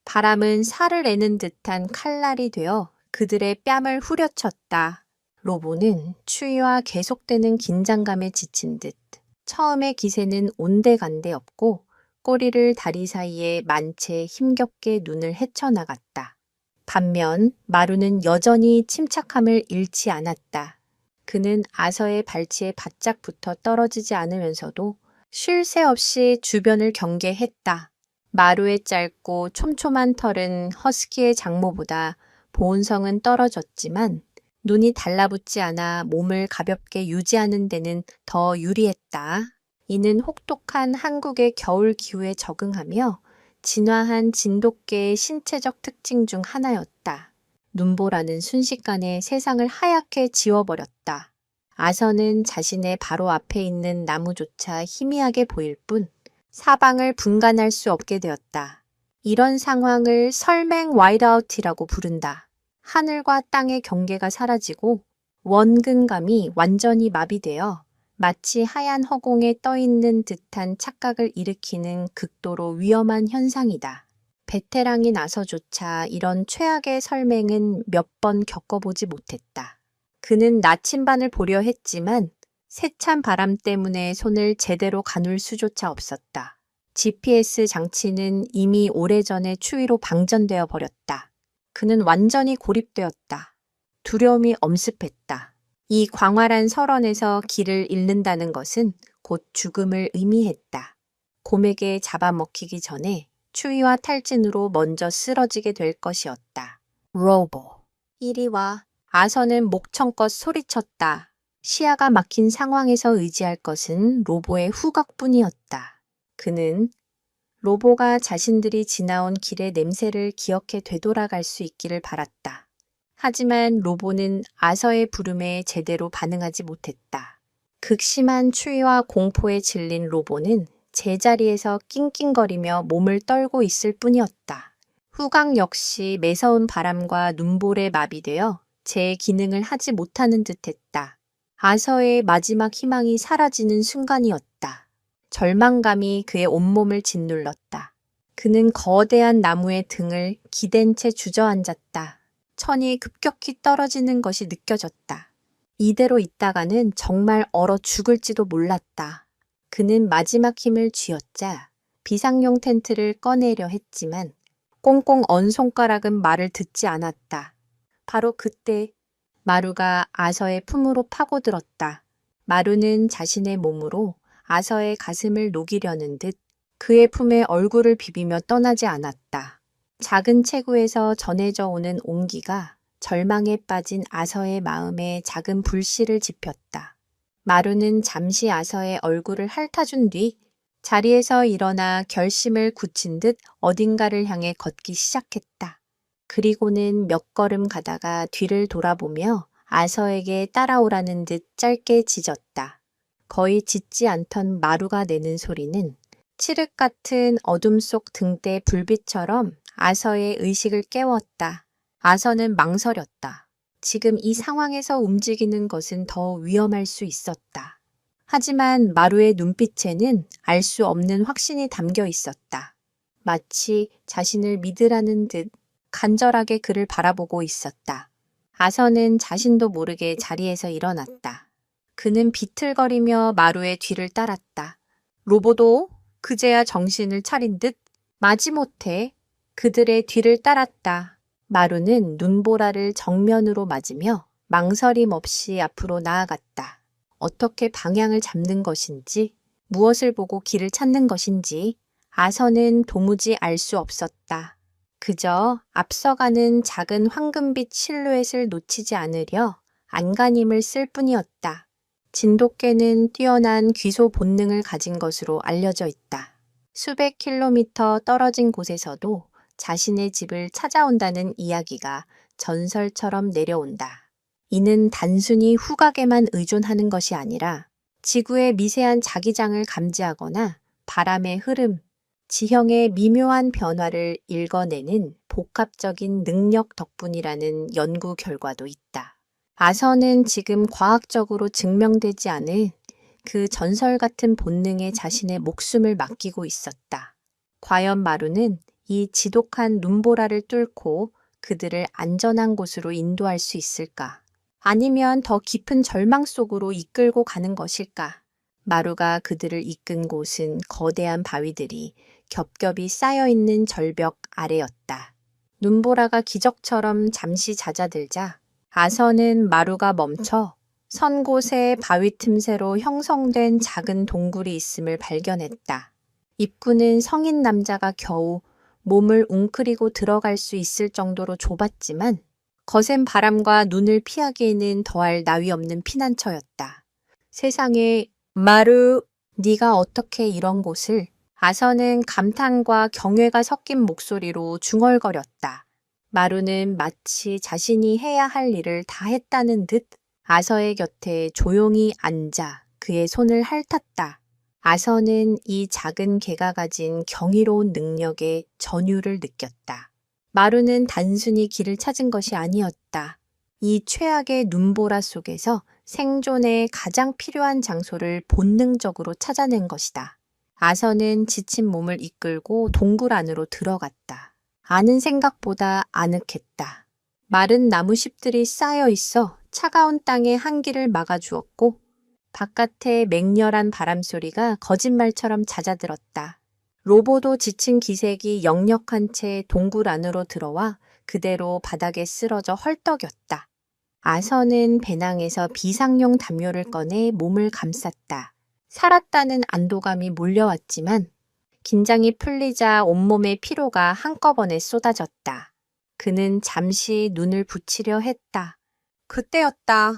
바람은 살을 내는 듯한 칼날이 되어 그들의 뺨을 후려쳤다. 로보는 추위와 계속되는 긴장감에 지친 듯 처음의 기세는 온데간데 없고 꼬리를 다리 사이에 만 채 힘겹게 눈을 헤쳐나갔다. 반면 마루는 여전히 침착함을 잃지 않았다. 그는 아서의 발치에 바짝 붙어 떨어지지 않으면서도 쉴 새 없이 주변을 경계했다. 마루의 짧고 촘촘한 털은 허스키의 장모보다 보온성은 떨어졌지만 눈이 달라붙지 않아 몸을 가볍게 유지하는 데는 더 유리했다. 이는 혹독한 한국의 겨울 기후에 적응하며 진화한 진돗개의 신체적 특징 중 하나였다. 눈보라는 순식간에 세상을 하얗게 지워버렸다. 아서는 자신의 바로 앞에 있는 나무조차 희미하게 보일 뿐 사방을 분간할 수 없게 되었다. 이런 상황을 설맹 와이드아웃이라고 부른다. 하늘과 땅의 경계가 사라지고 원근감이 완전히 마비되어 마치 하얀 허공에 떠있는 듯한 착각을 일으키는 극도로 위험한 현상이다. 베테랑이 나서조차 이런 최악의 설맹은 몇 번 겪어보지 못했다. 그는 나침반을 보려 했지만 세찬 바람 때문에 손을 제대로 가눌 수조차 없었다. GPS 장치는 이미 오래전에 추위로 방전되어 버렸다. 그는 완전히 고립되었다. 두려움이 엄습했다. 이 광활한 설원에서 길을 잃는다는 것은 곧 죽음을 의미했다. 곰에게 잡아먹히기 전에 추위와 탈진으로 먼저 쓰러지게 될 것이었다. 로보, 이리 와. 아서는 목청껏 소리쳤다. 시야가 막힌 상황에서 의지할 것은 로보의 후각뿐이었다. 그는 로보가 자신들이 지나온 길의 냄새를 기억해 되돌아갈 수 있기를 바랐다. 하지만 로보는 아서의 부름에 제대로 반응하지 못했다. 극심한 추위와 공포에 질린 로보는 제자리에서 낑낑거리며 몸을 떨고 있을 뿐이었다. 후각 역시 매서운 바람과 눈볼에 마비되어 제 기능을 하지 못하는 듯했다. 아서의 마지막 희망이 사라지는 순간이었다. 절망감이 그의 온몸을 짓눌렀다. 그는 거대한 나무의 등을 기댄 채 주저앉았다. 천이 급격히 떨어지는 것이 느껴졌다. 이대로 있다가는 정말 얼어 죽을지도 몰랐다. 그는 마지막 힘을 쥐었자 비상용 텐트를 꺼내려 했지만 꽁꽁 언 손가락은 말을 듣지 않았다. 바로 그때 마루가 아서의 품으로 파고들었다. 마루는 자신의 몸으로 아서의 가슴을 녹이려는 듯 그의 품에 얼굴을 비비며 떠나지 않았다. 작은 체구에서 전해져 오는 온기가 절망에 빠진 아서의 마음에 작은 불씨를 지폈다. 마루는 잠시 아서의 얼굴을 핥아준 뒤 자리에서 일어나 결심을 굳힌 듯 어딘가를 향해 걷기 시작했다. 그리고는 몇 걸음 가다가 뒤를 돌아보며 아서에게 따라오라는 듯 짧게 짖었다. 거의 짖지 않던 마루가 내는 소리는 칠흑 같은 어둠 속 등대 불빛처럼 아서의 의식을 깨웠다. 아서는 망설였다. 지금 이 상황에서 움직이는 것은 더 위험할 수 있었다. 하지만 마루의 눈빛에는 알 수 없는 확신이 담겨 있었다. 마치 자신을 믿으라는 듯 간절하게 그를 바라보고 있었다. 아서는 자신도 모르게 자리에서 일어났다. 그는 비틀거리며 마루의 뒤를 따랐다. 로보도 그제야 정신을 차린 듯 마지못해 그들의 뒤를 따랐다. 마루는 눈보라를 정면으로 맞으며 망설임 없이 앞으로 나아갔다. 어떻게 방향을 잡는 것인지, 무엇을 보고 길을 찾는 것인지 아서는 도무지 알 수 없었다. 그저 앞서가는 작은 황금빛 실루엣을 놓치지 않으려 안간힘을 쓸 뿐이었다. 진돗개는 뛰어난 귀소 본능을 가진 것으로 알려져 있다. 수백 킬로미터 떨어진 곳에서도 자신의 집을 찾아온다는 이야기가 전설처럼 내려온다. 이는 단순히 후각에만 의존하는 것이 아니라 지구의 미세한 자기장을 감지하거나 바람의 흐름, 지형의 미묘한 변화를 읽어내는 복합적인 능력 덕분이라는 연구 결과도 있다. 아서는 지금 과학적으로 증명되지 않은 그 전설 같은 본능에 자신의 목숨을 맡기고 있었다. 과연 마루는 이 지독한 눈보라를 뚫고 그들을 안전한 곳으로 인도할 수 있을까? 아니면 더 깊은 절망 속으로 이끌고 가는 것일까? 마루가 그들을 이끈 곳은 거대한 바위들이 겹겹이 쌓여있는 절벽 아래였다. 눈보라가 기적처럼 잠시 잦아들자 아서는 마루가 멈춰 선 곳에 바위 틈새로 형성된 작은 동굴이 있음을 발견했다. 입구는 성인 남자가 겨우 몸을 웅크리고 들어갈 수 있을 정도로 좁았지만 거센 바람과 눈을 피하기에는 더할 나위 없는 피난처였다. 세상에, 마루, 네가 어떻게 이런 곳을? 아서는 감탄과 경외가 섞인 목소리로 중얼거렸다. 마루는 마치 자신이 해야 할 일을 다 했다는 듯 아서의 곁에 조용히 앉아 그의 손을 핥았다. 아서는 이 작은 개가 가진 경이로운 능력에 전율을 느꼈다. 마루는 단순히 길을 찾은 것이 아니었다. 이 최악의 눈보라 속에서 생존에 가장 필요한 장소를 본능적으로 찾아낸 것이다. 아서는 지친 몸을 이끌고 동굴 안으로 들어갔다. 아는 생각보다 아늑했다. 마른 나무잎들이 쌓여 있어 차가운 땅의 한기를 막아주었고 바깥의 맹렬한 바람소리가 거짓말처럼 잦아들었다. 로보도 지친 기색이 역력한 채 동굴 안으로 들어와 그대로 바닥에 쓰러져 헐떡였다. 아서는 배낭에서 비상용 담요를 꺼내 몸을 감쌌다. 살았다는 안도감이 몰려왔지만 긴장이 풀리자 온몸의 피로가 한꺼번에 쏟아졌다. 그는 잠시 눈을 붙이려 했다. 그때였다.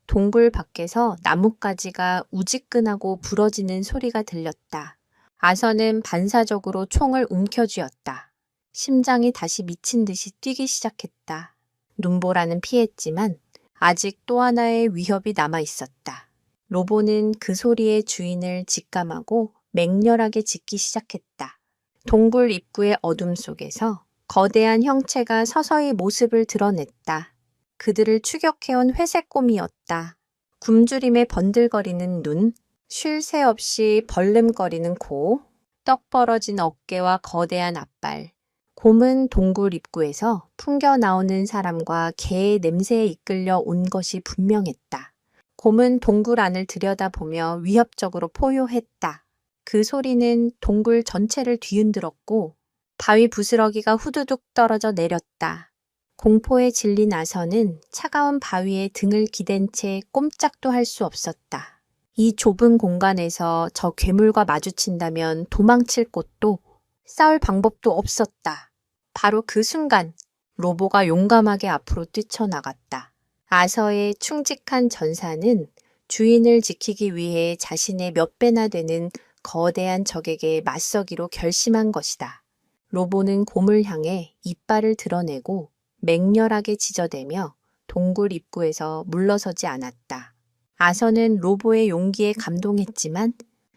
동굴 밖에서 나뭇가지가 우지끈하고 부러지는 소리가 들렸다. 아서는 반사적으로 총을 움켜쥐었다. 심장이 다시 미친 듯이 뛰기 시작했다. 눈보라는 피했지만 아직 또 하나의 위협이 남아 있었다. 로보는 그 소리의 주인을 직감하고 맹렬하게 짖기 시작했다. 동굴 입구의 어둠 속에서 거대한 형체가 서서히 모습을 드러냈다. 그들을 추격해온 회색곰이었다. 굶주림에 번들거리는 눈, 쉴 새 없이 벌름거리는 코, 떡 벌어진 어깨와 거대한 앞발. 곰은 동굴 입구에서 풍겨 나오는 사람과 개의 냄새에 이끌려 온 것이 분명했다. 곰은 동굴 안을 들여다보며 위협적으로 포효했다. 그 소리는 동굴 전체를 뒤흔들었고 바위 부스러기가 후두둑 떨어져 내렸다. 공포에 질린 아서는 차가운 바위에 등을 기댄 채 꼼짝도 할 수 없었다. 이 좁은 공간에서 저 괴물과 마주친다면 도망칠 곳도 싸울 방법도 없었다. 바로 그 순간 로보가 용감하게 앞으로 뛰쳐나갔다. 아서의 충직한 전사는 주인을 지키기 위해 자신의 몇 배나 되는 거대한 적에게 맞서기로 결심한 것이다. 로보는 곰을 향해 이빨을 드러내고 맹렬하게 짖어대며 동굴 입구에서 물러서지 않았다. 아서는 로보의 용기에 감동했지만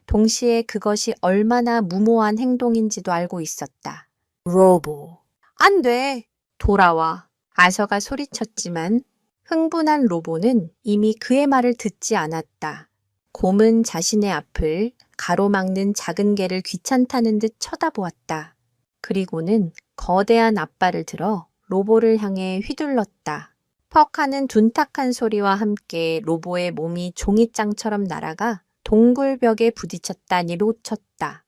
동시에 그것이 얼마나 무모한 행동인지도 알고 있었다. 로보, 안 돼! 돌아와! 아서가 소리쳤지만 흥분한 로보는 이미 그의 말을 듣지 않았다. 곰은 자신의 앞을 가로막는 작은 개를 귀찮다는 듯 쳐다보았다. 그리고는 거대한 앞발을 들어 로보를 향해 휘둘렀다. 퍽 하는 둔탁한 소리와 함께 로보의 몸이 종이장처럼 날아가 동굴 벽에 부딪혔다니 놓쳤다.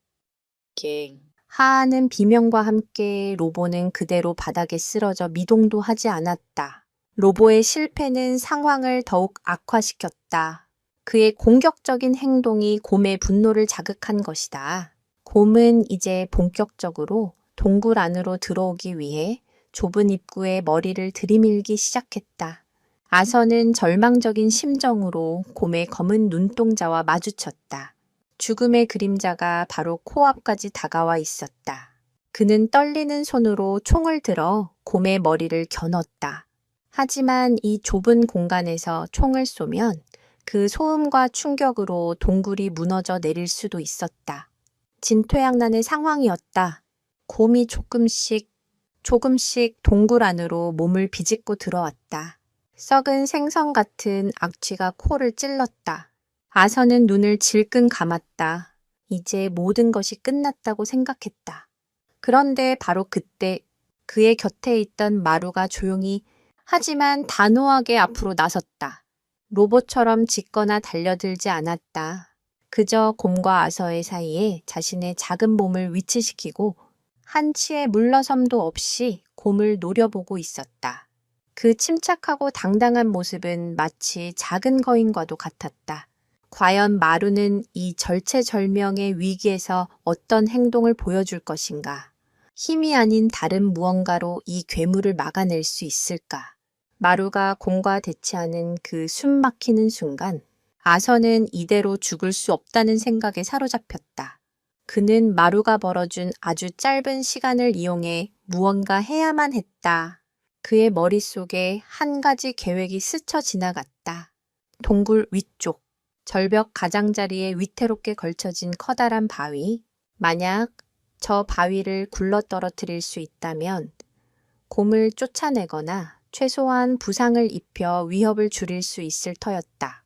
갱. 하하는 비명과 함께 로보는 그대로 바닥에 쓰러져 미동도 하지 않았다. 로보의 실패는 상황을 더욱 악화시켰다. 그의 공격적인 행동이 곰의 분노를 자극한 것이다. 곰은 이제 본격적으로 동굴 안으로 들어오기 위해 좁은 입구에 머리를 들이밀기 시작했다. 아서는 절망적인 심정으로 곰의 검은 눈동자와 마주쳤다. 죽음의 그림자가 바로 코앞까지 다가와 있었다. 그는 떨리는 손으로 총을 들어 곰의 머리를 겨눴다. 하지만 이 좁은 공간에서 총을 쏘면 그 소음과 충격으로 동굴이 무너져 내릴 수도 있었다. 진퇴양난의 상황이었다. 곰이 조금씩 동굴 안으로 몸을 비집고 들어왔다. 썩은 생선 같은 악취가 코를 찔렀다. 아서는 눈을 질끈 감았다. 이제 모든 것이 끝났다고 생각했다. 그런데 바로 그때 그의 곁에 있던 마루가 조용히 하지만 단호하게 앞으로 나섰다. 로봇처럼 짖거나 달려들지 않았다. 그저 곰과 아서의 사이에 자신의 작은 몸을 위치시키고 한치의 물러섬도 없이 곰을 노려보고 있었다. 그 침착하고 당당한 모습은 마치 작은 거인과도 같았다. 과연 마루는 이 절체절명의 위기에서 어떤 행동을 보여줄 것인가? 힘이 아닌 다른 무언가로 이 괴물을 막아낼 수 있을까? 마루가 곰과 대치하는 그 숨막히는 순간, 아서는 이대로 죽을 수 없다는 생각에 사로잡혔다. 그는 마루가 벌어준 아주 짧은 시간을 이용해 무언가 해야만 했다. 그의 머릿속에 한 가지 계획이 스쳐 지나갔다. 동굴 위쪽, 절벽 가장자리에 위태롭게 걸쳐진 커다란 바위. 만약 저 바위를 굴러떨어뜨릴 수 있다면 곰을 쫓아내거나 최소한 부상을 입혀 위협을 줄일 수 있을 터였다.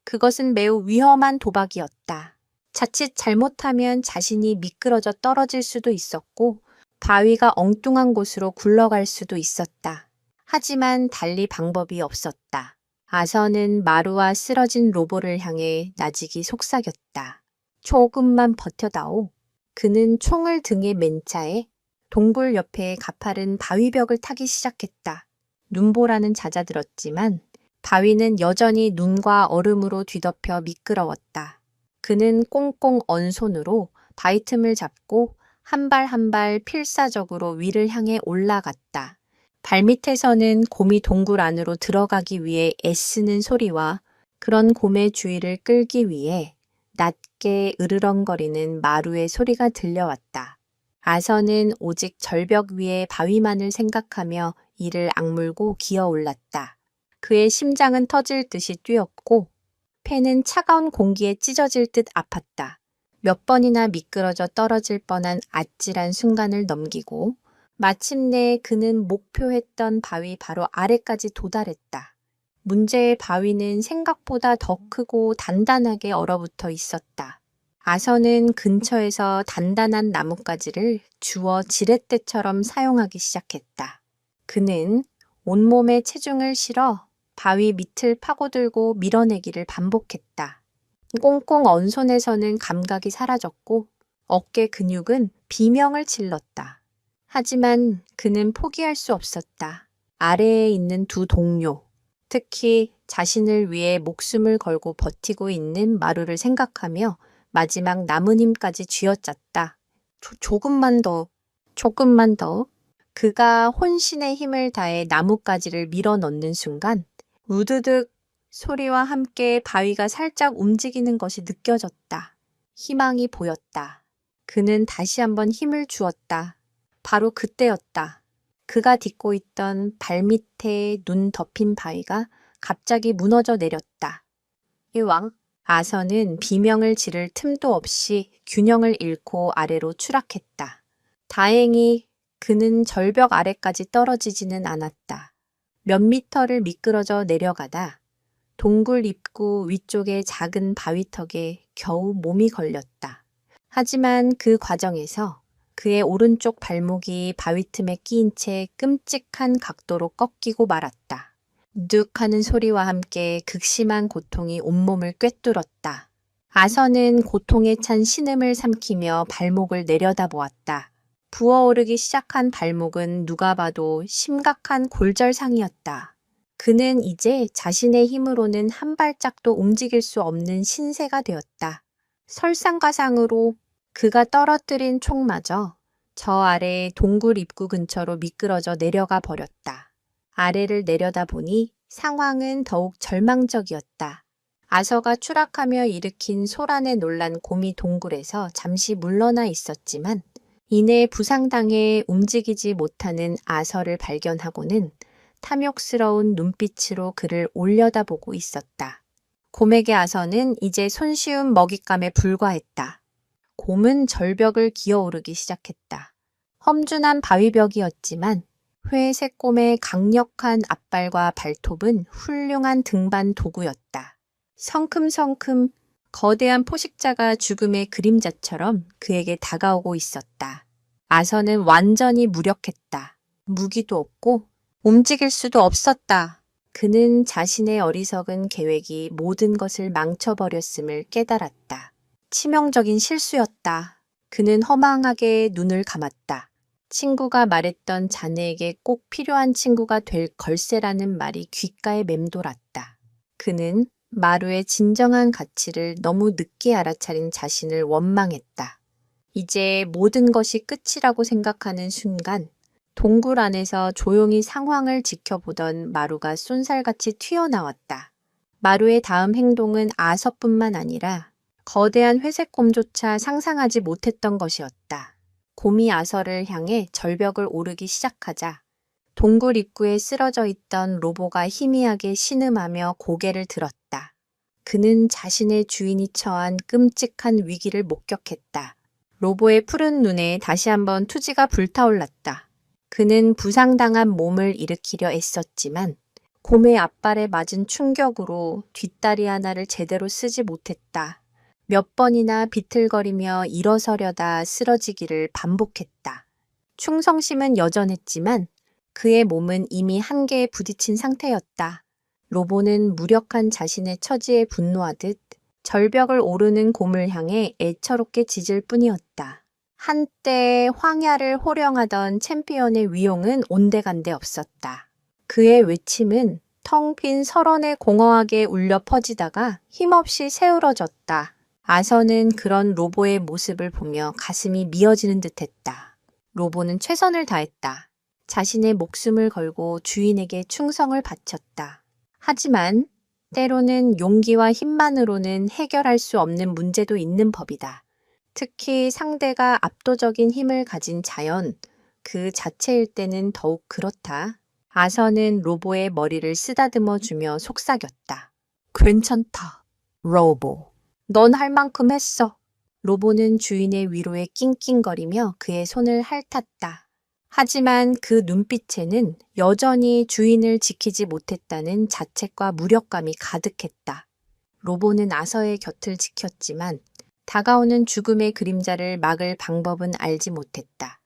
그것은 매우 위험한 도박이었다. 자칫 잘못하면 자신이 미끄러져 떨어질 수도 있었고 바위가 엉뚱한 곳으로 굴러갈 수도 있었다. 하지만 달리 방법이 없었다. 아서는 마루와 쓰러진 로보를 향해 나직이 속삭였다. 조금만 버텨다오. 그는 총을 등에 맨 차에 동굴 옆에 가파른 바위벽을 타기 시작했다. 눈보라는 잦아들었지만 바위는 여전히 눈과 얼음으로 뒤덮여 미끄러웠다. 그는 꽁꽁 언 손으로 바위 틈을 잡고 한 발 한 발 필사적으로 위를 향해 올라갔다. 발밑에서는 곰이 동굴 안으로 들어가기 위해 애쓰는 소리와 그런 곰의 주의를 끌기 위해 낮게 으르렁거리는 마루의 소리가 들려왔다. 아서는 오직 절벽 위의 바위만을 생각하며 이를 악물고 기어올랐다. 그의 심장은 터질 듯이 뛰었고 폐는 차가운 공기에 찢어질 듯 아팠다. 몇 번이나 미끄러져 떨어질 뻔한 아찔한 순간을 넘기고 마침내 그는 목표했던 바위 바로 아래까지 도달했다. 문제의 바위는 생각보다 더 크고 단단하게 얼어붙어 있었다. 아서는 근처에서 단단한 나뭇가지를 주워 지렛대처럼 사용하기 시작했다. 그는 온몸에 체중을 실어 바위 밑을 파고들고 밀어내기를 반복했다. 꽁꽁 언 손에서는 감각이 사라졌고 어깨 근육은 비명을 질렀다. 하지만 그는 포기할 수 없었다. 아래에 있는 두 동료, 특히 자신을 위해 목숨을 걸고 버티고 있는 마루를 생각하며 마지막 남은 힘까지 쥐어짰다. 조금만 더. 그가 혼신의 힘을 다해 나뭇가지를 밀어 넣는 순간 우드득 소리와 함께 바위가 살짝 움직이는 것이 느껴졌다. 희망이 보였다. 그는 다시 한번 힘을 주었다. 바로 그때였다. 그가 딛고 있던 발밑에 눈 덮인 바위가 갑자기 무너져 내렸다. 이왕 아서는 비명을 지를 틈도 없이 균형을 잃고 아래로 추락했다. 다행히 그는 절벽 아래까지 떨어지지는 않았다. 몇 미터를 미끄러져 내려가다 동굴 입구 위쪽의 작은 바위턱에 겨우 몸이 걸렸다. 하지만 그 과정에서 그의 오른쪽 발목이 바위 틈에 끼인 채 끔찍한 각도로 꺾이고 말았다. 득 하는 소리와 함께 극심한 고통이 온몸을 꿰뚫었다. 아서는 고통에 찬 신음을 삼키며 발목을 내려다보았다. 부어오르기 시작한 발목은 누가 봐도 심각한 골절상이었다. 그는 이제 자신의 힘으로는 한 발짝도 움직일 수 없는 신세가 되었다. 설상가상으로 그가 떨어뜨린 총마저 저 아래 동굴 입구 근처로 미끄러져 내려가 버렸다. 아래를 내려다보니 상황은 더욱 절망적이었다. 아서가 추락하며 일으킨 소란에 놀란 곰이 동굴에서 잠시 물러나 있었지만 이내 부상당해 움직이지 못하는 아서를 발견하고는 탐욕스러운 눈빛으로 그를 올려다보고 있었다. 곰에게 아서는 이제 손쉬운 먹잇감에 불과했다. 곰은 절벽을 기어오르기 시작했다. 험준한 바위벽이었지만 회색 곰의 강력한 앞발과 발톱은 훌륭한 등반 도구였다. 성큼성큼 거대한 포식자가 죽음의 그림자처럼 그에게 다가오고 있었다. 아서는 완전히 무력했다. 무기도 없고 움직일 수도 없었다. 그는 자신의 어리석은 계획이 모든 것을 망쳐버렸음을 깨달았다. 치명적인 실수였다. 그는 허망하게 눈을 감았다. 친구가 말했던 자네에게 꼭 필요한 친구가 될 걸세라는 말이 귓가에 맴돌았다. 그는 마루의 진정한 가치를 너무 늦게 알아차린 자신을 원망했다. 이제 모든 것이 끝이라고 생각하는 순간 동굴 안에서 조용히 상황을 지켜보던 마루가 쏜살같이 튀어나왔다. 마루의 다음 행동은 아서뿐만 아니라 거대한 회색곰조차 상상하지 못했던 것이었다. 곰이 아서를 향해 절벽을 오르기 시작하자 동굴 입구에 쓰러져 있던 로보가 희미하게 신음하며 고개를 들었다. 그는 자신의 주인이 처한 끔찍한 위기를 목격했다. 로보의 푸른 눈에 다시 한번 투지가 불타올랐다. 그는 부상당한 몸을 일으키려 애썼지만 곰의 앞발에 맞은 충격으로 뒷다리 하나를 제대로 쓰지 못했다. 몇 번이나 비틀거리며 일어서려다 쓰러지기를 반복했다. 충성심은 여전했지만 그의 몸은 이미 한계에 부딪힌 상태였다. 로보는 무력한 자신의 처지에 분노하듯 절벽을 오르는 곰을 향해 애처롭게 짖을 뿐이었다. 한때 황야를 호령하던 챔피언의 위용은 온데간데 없었다. 그의 외침은 텅 빈 설원에 공허하게 울려 퍼지다가 힘없이 새우러졌다. 아서는 그런 로보의 모습을 보며 가슴이 미어지는 듯했다. 로보는 최선을 다했다. 자신의 목숨을 걸고 주인에게 충성을 바쳤다. 하지만 때로는 용기와 힘만으로는 해결할 수 없는 문제도 있는 법이다. 특히 상대가 압도적인 힘을 가진 자연, 그 자체일 때는 더욱 그렇다. 아서는 로보의 머리를 쓰다듬어 주며 속삭였다. 괜찮다, 로보. 넌 할 만큼 했어. 로보는 주인의 위로에 낑낑거리며 그의 손을 핥았다. 하지만 그 눈빛에는 여전히 주인을 지키지 못했다는 자책과 무력감이 가득했다. 로보는 아서의 곁을 지켰지만 다가오는 죽음의 그림자를 막을 방법은 알지 못했다.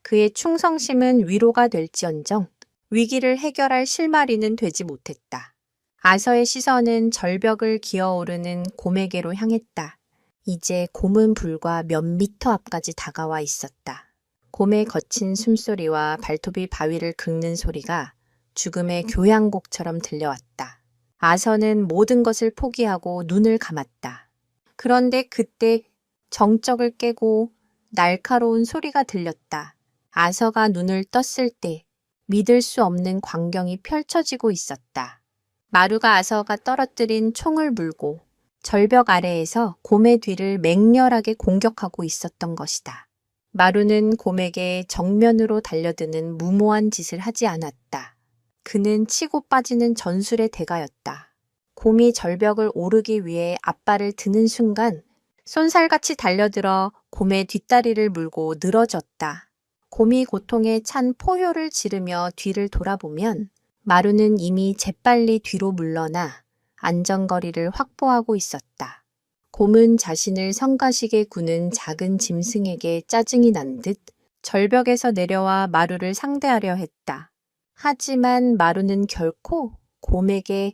그의 충성심은 위로가 될지언정 위기를 해결할 실마리는 되지 못했다. 아서의 시선은 절벽을 기어오르는 곰에게로 향했다. 이제 곰은 불과 몇 미터 앞까지 다가와 있었다. 곰의 거친 숨소리와 발톱이 바위를 긁는 소리가 죽음의 교향곡처럼 들려왔다. 아서는 모든 것을 포기하고 눈을 감았다. 그런데 그때 정적을 깨고 날카로운 소리가 들렸다. 아서가 눈을 떴을 때 믿을 수 없는 광경이 펼쳐지고 있었다. 마루가 아서가 떨어뜨린 총을 물고 절벽 아래에서 곰의 뒤를 맹렬하게 공격하고 있었던 것이다. 마루는 곰에게 정면으로 달려드는 무모한 짓을 하지 않았다. 그는 치고 빠지는 전술의 대가였다. 곰이 절벽을 오르기 위해 앞발을 드는 순간 쏜살같이 달려들어 곰의 뒷다리를 물고 늘어졌다. 곰이 고통에 찬 포효를 지르며 뒤를 돌아보면 마루는 이미 재빨리 뒤로 물러나 안전거리를 확보하고 있었다. 곰은 자신을 성가시게 구는 작은 짐승에게 짜증이 난 듯 절벽에서 내려와 마루를 상대하려 했다. 하지만 마루는 결코 곰에게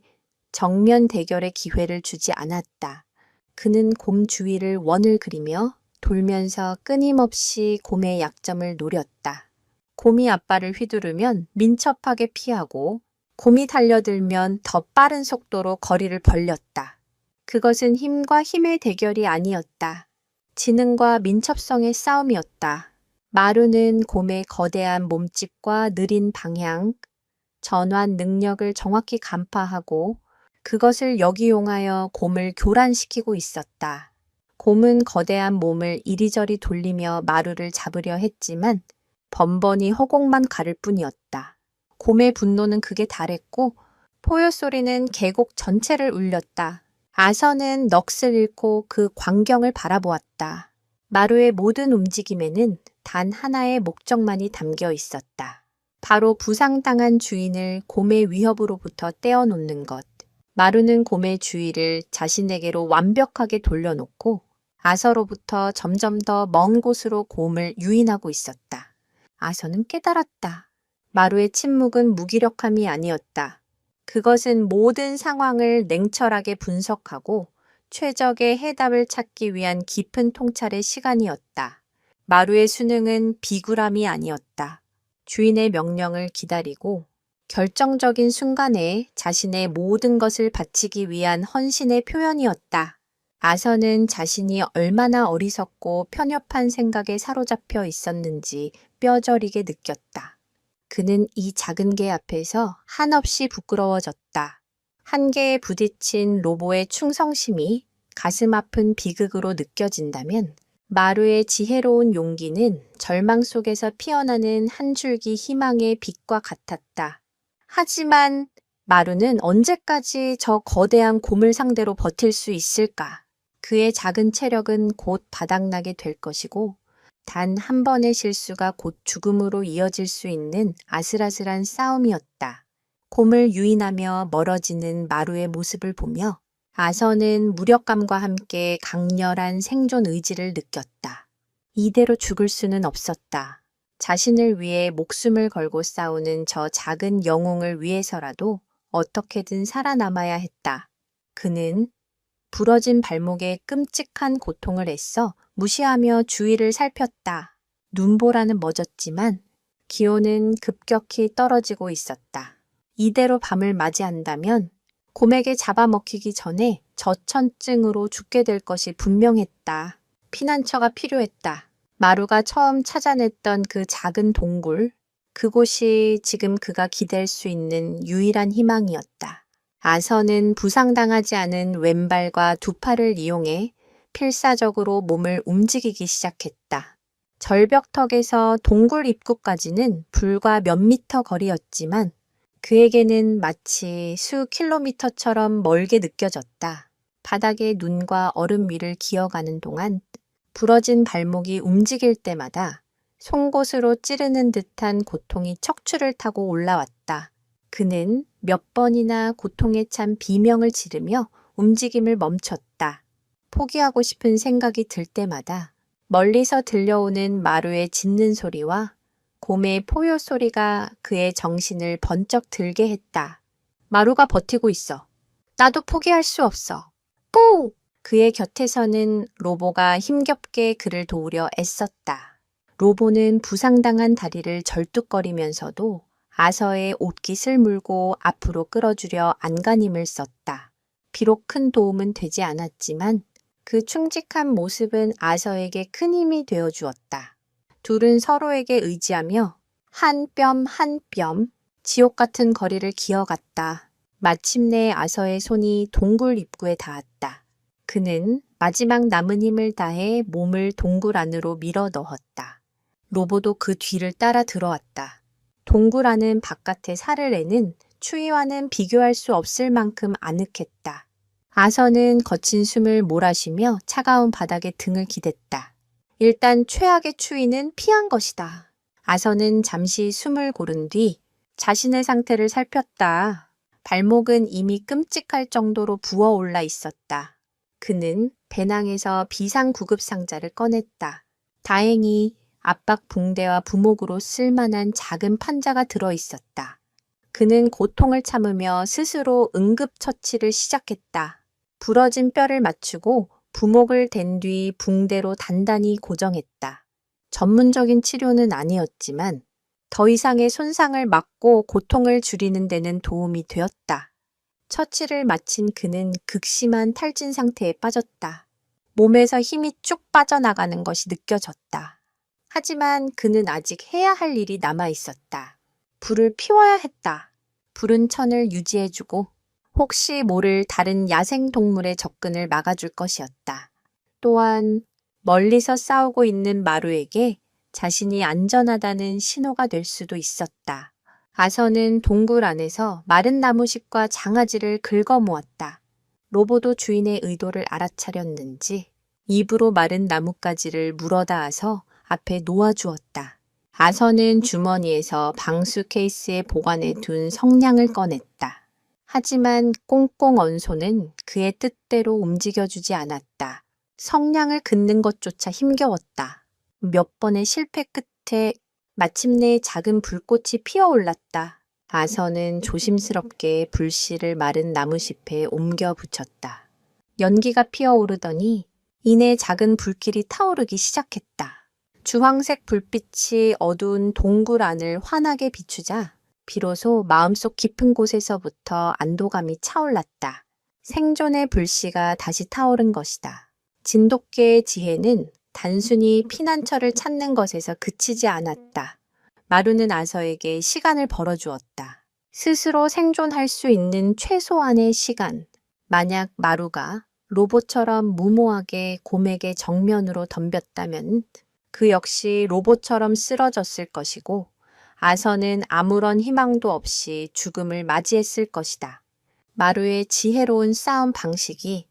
정면 대결의 기회를 주지 않았다. 그는 곰 주위를 원을 그리며 돌면서 끊임없이 곰의 약점을 노렸다. 곰이 앞발을 휘두르면 민첩하게 피하고 곰이 달려들면 더 빠른 속도로 거리를 벌렸다. 그것은 힘과 힘의 대결이 아니었다. 지능과 민첩성의 싸움이었다. 마루는 곰의 거대한 몸집과 느린 방향, 전환 능력을 정확히 간파하고 그것을 역이용하여 곰을 교란시키고 있었다. 곰은 거대한 몸을 이리저리 돌리며 마루를 잡으려 했지만 번번이 허공만 가를 뿐이었다. 곰의 분노는 극에 달했고 포효 소리는 계곡 전체를 울렸다. 아서는 넋을 잃고 그 광경을 바라보았다. 마루의 모든 움직임에는 단 하나의 목적만이 담겨 있었다. 바로 부상당한 주인을 곰의 위협으로부터 떼어놓는 것. 마루는 곰의 주의를 자신에게로 완벽하게 돌려놓고 아서로부터 점점 더 먼 곳으로 곰을 유인하고 있었다. 아서는 깨달았다. 마루의 침묵은 무기력함이 아니었다. 그것은 모든 상황을 냉철하게 분석하고 최적의 해답을 찾기 위한 깊은 통찰의 시간이었다. 마루의 수능은 비굴함이 아니었다. 주인의 명령을 기다리고 결정적인 순간에 자신의 모든 것을 바치기 위한 헌신의 표현이었다. 아서는 자신이 얼마나 어리석고 편협한 생각에 사로잡혀 있었는지 뼈저리게 느꼈다. 그는 이 작은 개 앞에서 한없이 부끄러워졌다. 한계에 부딪힌 로보의 충성심이 가슴 아픈 비극으로 느껴진다면 마루의 지혜로운 용기는 절망 속에서 피어나는 한 줄기 희망의 빛과 같았다. 하지만 마루는 언제까지 저 거대한 곰을 상대로 버틸 수 있을까? 그의 작은 체력은 곧 바닥나게 될 것이고 단 한 번의 실수가 곧 죽음으로 이어질 수 있는 아슬아슬한 싸움이었다. 곰을 유인하며 멀어지는 마루의 모습을 보며 아선은 무력감과 함께 강렬한 생존 의지를 느꼈다. 이대로 죽을 수는 없었다. 자신을 위해 목숨을 걸고 싸우는 저 작은 영웅을 위해서라도 어떻게든 살아남아야 했다. 그는 부러진 발목에 끔찍한 고통을 애써 무시하며 주위를 살폈다. 눈보라는 멎었지만 기온은 급격히 떨어지고 있었다. 이대로 밤을 맞이한다면 곰에게 잡아먹히기 전에 저천증으로 죽게 될 것이 분명했다. 피난처가 필요했다. 마루가 처음 찾아냈던 그 작은 동굴, 그곳이 지금 그가 기댈 수 있는 유일한 희망이었다. 아선은 부상당하지 않은 왼발과 두 팔을 이용해 필사적으로 몸을 움직이기 시작했다. 절벽턱에서 동굴 입구까지는 불과 몇 미터 거리였지만 그에게는 마치 수 킬로미터처럼 멀게 느껴졌다. 바닥에 눈과 얼음 위를 기어가는 동안 부러진 발목이 움직일 때마다 송곳으로 찌르는 듯한 고통이 척추를 타고 올라왔다. 그는 몇 번이나 고통에 찬 비명을 지르며 움직임을 멈췄다. 포기하고 싶은 생각이 들 때마다 멀리서 들려오는 마루의 짖는 소리와 곰의 포효 소리가 그의 정신을 번쩍 들게 했다. 마루가 버티고 있어. 나도 포기할 수 없어. 뿌! 그의 곁에서는 로보가 힘겹게 그를 도우려 애썼다. 로보는 부상당한 다리를 절뚝거리면서도 아서의 옷깃을 물고 앞으로 끌어주려 안간힘을 썼다. 비록 큰 도움은 되지 않았지만 그 충직한 모습은 아서에게 큰 힘이 되어 주었다. 둘은 서로에게 의지하며 한 뼘 한 뼘 지옥 같은 거리를 기어갔다. 마침내 아서의 손이 동굴 입구에 닿았다. 그는 마지막 남은 힘을 다해 몸을 동굴 안으로 밀어 넣었다. 로보도 그 뒤를 따라 들어왔다. 동굴 안은 바깥의 살을 내는 추위와는 비교할 수 없을 만큼 아늑했다. 아서는 거친 숨을 몰아쉬며 차가운 바닥에 등을 기댔다. 일단 최악의 추위는 피한 것이다. 아서는 잠시 숨을 고른 뒤 자신의 상태를 살폈다. 발목은 이미 끔찍할 정도로 부어올라 있었다. 그는 배낭에서 비상구급 상자를 꺼냈다. 다행히 압박 붕대와 부목으로 쓸만한 작은 판자가 들어있었다. 그는 고통을 참으며 스스로 응급처치를 시작했다. 부러진 뼈를 맞추고 부목을 댄 뒤 붕대로 단단히 고정했다. 전문적인 치료는 아니었지만 더 이상의 손상을 막고 고통을 줄이는 데는 도움이 되었다. 처치를 마친 그는 극심한 탈진 상태에 빠졌다. 몸에서 힘이 쭉 빠져나가는 것이 느껴졌다. 하지만 그는 아직 해야 할 일이 남아 있었다. 불을 피워야 했다. 불은 천을 유지해주고 혹시 모를 다른 야생동물의 접근을 막아줄 것이었다. 또한 멀리서 싸우고 있는 마루에게 자신이 안전하다는 신호가 될 수도 있었다. 아서는 동굴 안에서 마른 나무식과 장아지를 긁어 모았다. 로보도 주인의 의도를 알아차렸는지 입으로 마른 나뭇가지를 물어닿아서 앞에 놓아주었다. 아서는 주머니에서 방수 케이스에 보관해 둔 성냥을 꺼냈다. 하지만 꽁꽁 언 손은 그의 뜻대로 움직여주지 않았다. 성냥을 긋는 것조차 힘겨웠다. 몇 번의 실패 끝에 마침내 작은 불꽃이 피어올랐다. 아서는 조심스럽게 불씨를 마른 나무잎에 옮겨 붙였다. 연기가 피어오르더니 이내 작은 불길이 타오르기 시작했다. 주황색 불빛이 어두운 동굴 안을 환하게 비추자 비로소 마음속 깊은 곳에서부터 안도감이 차올랐다. 생존의 불씨가 다시 타오른 것이다. 진돗개의 지혜는 단순히 피난처를 찾는 것에서 그치지 않았다. 마루는 아서에게 시간을 벌어주었다. 스스로 생존할 수 있는 최소한의 시간. 만약 마루가 로봇처럼 무모하게 곰에게 정면으로 덤볐다면 그 역시 로봇처럼 쓰러졌을 것이고 아서는 아무런 희망도 없이 죽음을 맞이했을 것이다. 마루의 지혜로운 싸움 방식이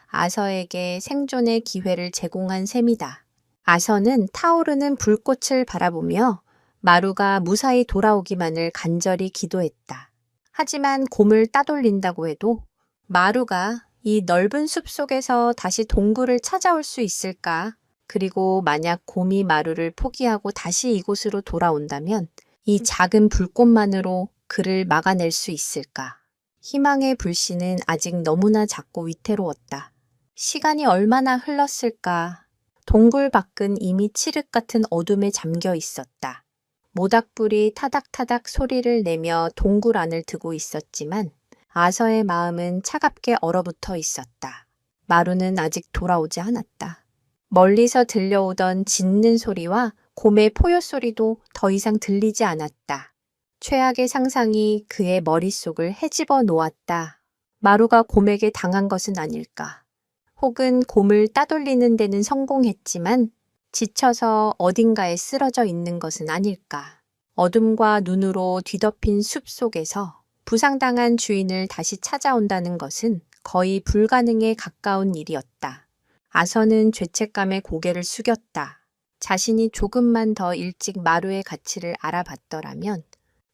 아서에게 생존의 기회를 제공한 셈이다. 아서는 타오르는 불꽃을 바라보며 마루가 무사히 돌아오기만을 간절히 기도했다. 하지만 곰을 따돌린다고 해도 마루가 이 넓은 숲 속에서 다시 동굴을 찾아올 수 있을까? 그리고 만약 곰이 마루를 포기하고 다시 이곳으로 돌아온다면 이 작은 불꽃만으로 그를 막아낼 수 있을까? 희망의 불씨는 아직 너무나 작고 위태로웠다. 시간이 얼마나 흘렀을까? 동굴 밖은 이미 칠흑 같은 어둠에 잠겨 있었다. 모닥불이 타닥타닥 소리를 내며 동굴 안을 드고 있었지만 아서의 마음은 차갑게 얼어붙어 있었다. 마루는 아직 돌아오지 않았다. 멀리서 들려오던 짖는 소리와 곰의 포효 소리도 더 이상 들리지 않았다. 최악의 상상이 그의 머릿속을 헤집어 놓았다. 마루가 곰에게 당한 것은 아닐까? 혹은 곰을 따돌리는 데는 성공했지만 지쳐서 어딘가에 쓰러져 있는 것은 아닐까? 어둠과 눈으로 뒤덮인 숲 속에서 부상당한 주인을 다시 찾아온다는 것은 거의 불가능에 가까운 일이었다. 아서는 죄책감에 고개를 숙였다. 자신이 조금만 더 일찍 마루의 가치를 알아봤더라면,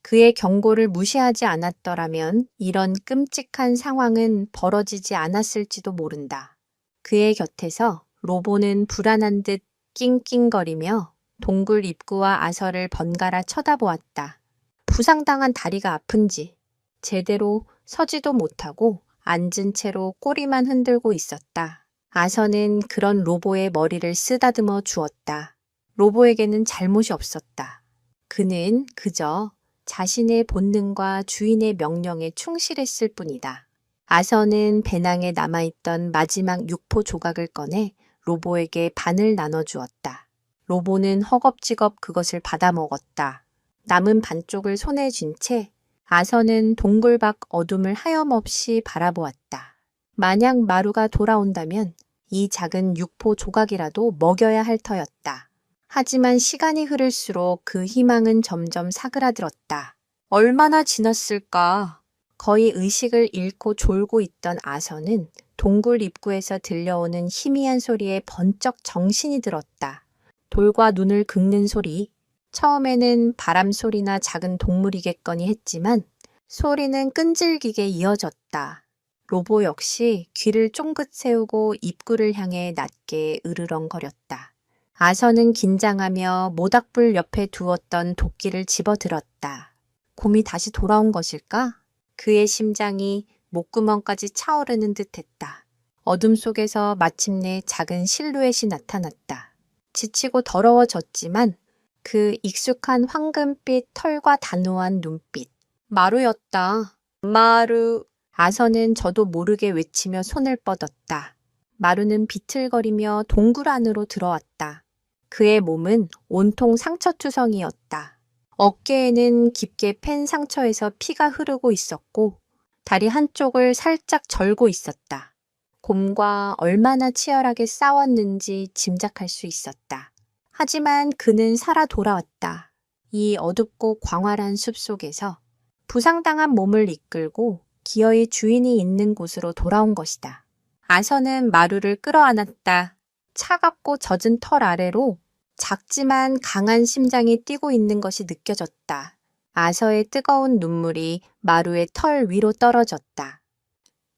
그의 경고를 무시하지 않았더라면 이런 끔찍한 상황은 벌어지지 않았을지도 모른다. 그의 곁에서 로보는 불안한 듯 낑낑거리며 동굴 입구와 아서를 번갈아 쳐다보았다. 부상당한 다리가 아픈지 제대로 서지도 못하고 앉은 채로 꼬리만 흔들고 있었다. 아서는 그런 로보의 머리를 쓰다듬어 주었다. 로보에게는 잘못이 없었다. 그는 그저 자신의 본능과 주인의 명령에 충실했을 뿐이다. 아서는 배낭에 남아있던 마지막 육포 조각을 꺼내 로보에게 반을 나눠주었다. 로보는 허겁지겁 그것을 받아 먹었다. 남은 반쪽을 손에 쥔 채 아서는 동굴 밖 어둠을 하염없이 바라보았다. 만약 마루가 돌아온다면 이 작은 육포 조각이라도 먹여야 할 터였다. 하지만 시간이 흐를수록 그 희망은 점점 사그라들었다. 얼마나 지났을까? 거의 의식을 잃고 졸고 있던 아서는 동굴 입구에서 들려오는 희미한 소리에 번쩍 정신이 들었다. 돌과 눈을 긁는 소리. 처음에는 바람 소리나 작은 동물이겠거니 했지만 소리는 끈질기게 이어졌다. 로보 역시 귀를 쫑긋 세우고 입구를 향해 낮게 으르렁거렸다. 아서는 긴장하며 모닥불 옆에 두었던 도끼를 집어들었다. 곰이 다시 돌아온 것일까? 그의 심장이 목구멍까지 차오르는 듯했다. 어둠 속에서 마침내 작은 실루엣이 나타났다. 지치고 더러워졌지만 그 익숙한 황금빛 털과 단호한 눈빛. 마루였다. 마루. 아서는 저도 모르게 외치며 손을 뻗었다. 마루는 비틀거리며 동굴 안으로 들어왔다. 그의 몸은 온통 상처투성이었다. 어깨에는 깊게 팬 상처에서 피가 흐르고 있었고 다리 한쪽을 살짝 절고 있었다. 곰과 얼마나 치열하게 싸웠는지 짐작할 수 있었다. 하지만 그는 살아 돌아왔다. 이 어둡고 광활한 숲 속에서 부상당한 몸을 이끌고 기어이 주인이 있는 곳으로 돌아온 것이다. 아서는 마루를 끌어안았다. 차갑고 젖은 털 아래로 작지만 강한 심장이 뛰고 있는 것이 느껴졌다. 아서의 뜨거운 눈물이 마루의 털 위로 떨어졌다.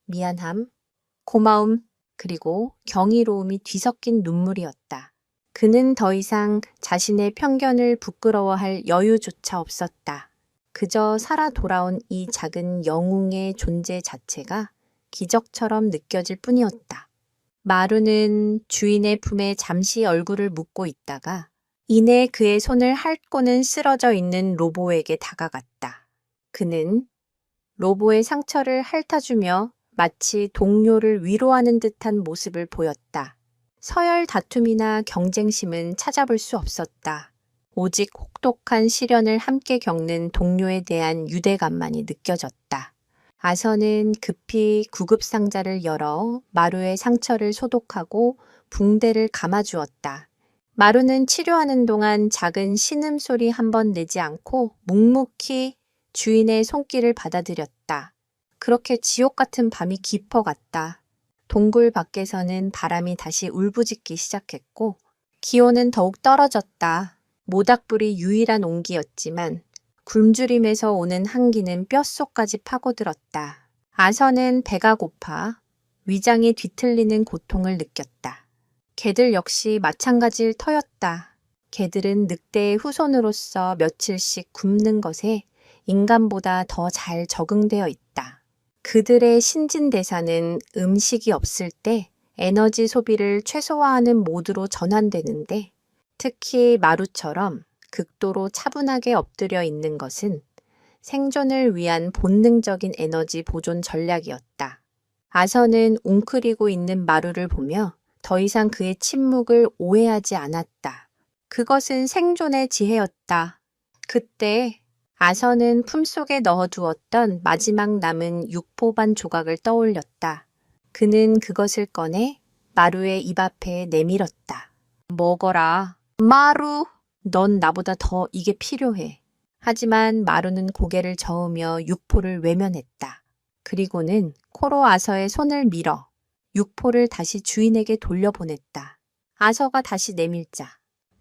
미안함, 고마움, 그리고 경이로움이 뒤섞인 눈물이었다. 그는 더 이상 자신의 편견을 부끄러워할 여유조차 없었다. 그저 살아 돌아온 이 작은 영웅의 존재 자체가 기적처럼 느껴질 뿐이었다. 마루는 주인의 품에 잠시 얼굴을 묻고 있다가 이내 그의 손을 핥고는 쓰러져 있는 로보에게 다가갔다. 그는 로보의 상처를 핥아주며 마치 동료를 위로하는 듯한 모습을 보였다. 서열 다툼이나 경쟁심은 찾아볼 수 없었다. 오직 혹독한 시련을 함께 겪는 동료에 대한 유대감만이 느껴졌다. 아서는 급히 구급상자를 열어 마루의 상처를 소독하고 붕대를 감아주었다. 마루는 치료하는 동안 작은 신음소리 한 번 내지 않고 묵묵히 주인의 손길을 받아들였다. 그렇게 지옥 같은 밤이 깊어갔다. 동굴 밖에서는 바람이 다시 울부짖기 시작했고 기온은 더욱 떨어졌다. 모닥불이 유일한 온기였지만 굶주림에서 오는 한기는 뼛속까지 파고들었다. 아서는 배가 고파 위장이 뒤틀리는 고통을 느꼈다. 개들 역시 마찬가지일 터였다. 개들은 늑대의 후손으로서 며칠씩 굶는 것에 인간보다 더 잘 적응되어 있다. 그들의 신진대사는 음식이 없을 때 에너지 소비를 최소화하는 모드로 전환되는데 특히 마루처럼 극도로 차분하게 엎드려 있는 것은 생존을 위한 본능적인 에너지 보존 전략이었다. 아서는 웅크리고 있는 마루를 보며 더 이상 그의 침묵을 오해하지 않았다. 그것은 생존의 지혜였다. 그때 아서는 품속에 넣어두었던 마지막 남은 육포반 조각을 떠올렸다. 그는 그것을 꺼내 마루의 입 앞에 내밀었다. 먹어라. 마루! 넌 나보다 더 이게 필요해. 하지만 마루는 고개를 저으며 육포를 외면했다. 그리고는 코로 아서의 손을 밀어 육포를 다시 주인에게 돌려보냈다. 아서가 다시 내밀자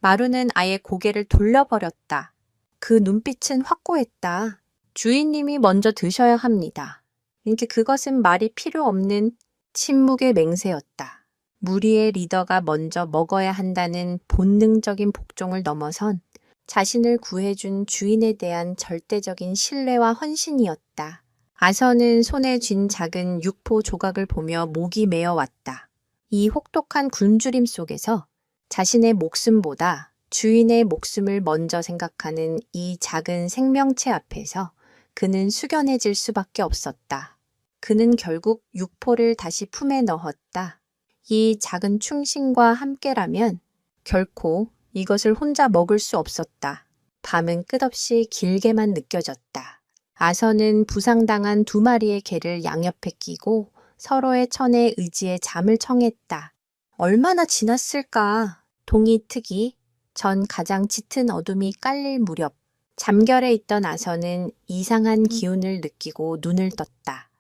마루는 아예 고개를 돌려버렸다. 그 눈빛은 확고했다. 주인님이 먼저 드셔야 합니다. 이렇게 그것은 말이 필요 없는 침묵의 맹세였다. 무리의 리더가 먼저 먹어야 한다는 본능적인 복종을 넘어선 자신을 구해준 주인에 대한 절대적인 신뢰와 헌신이었다. 아서는 손에 쥔 작은 육포 조각을 보며 목이 메어왔다. 이 혹독한 굶주림 속에서 자신의 목숨보다 주인의 목숨을 먼저 생각하는 이 작은 생명체 앞에서 그는 숙연해질 수밖에 없었다. 그는 결국 육포를 다시 품에 넣었다. 이 작은 충신과 함께라면 결코 이것을 혼자 먹을 수 없었다. 밤은 끝없이 길게만 느껴졌다. 아서는 부상당한 2마리의 개를 양옆에 끼고 서로의 천에 의지해 잠을 청했다. 얼마나 지났을까? 동이 트기 전 가장 짙은 어둠이 깔릴 무렵 잠결에 있던 아서는 이상한 기운을 느끼고 눈을 떴다.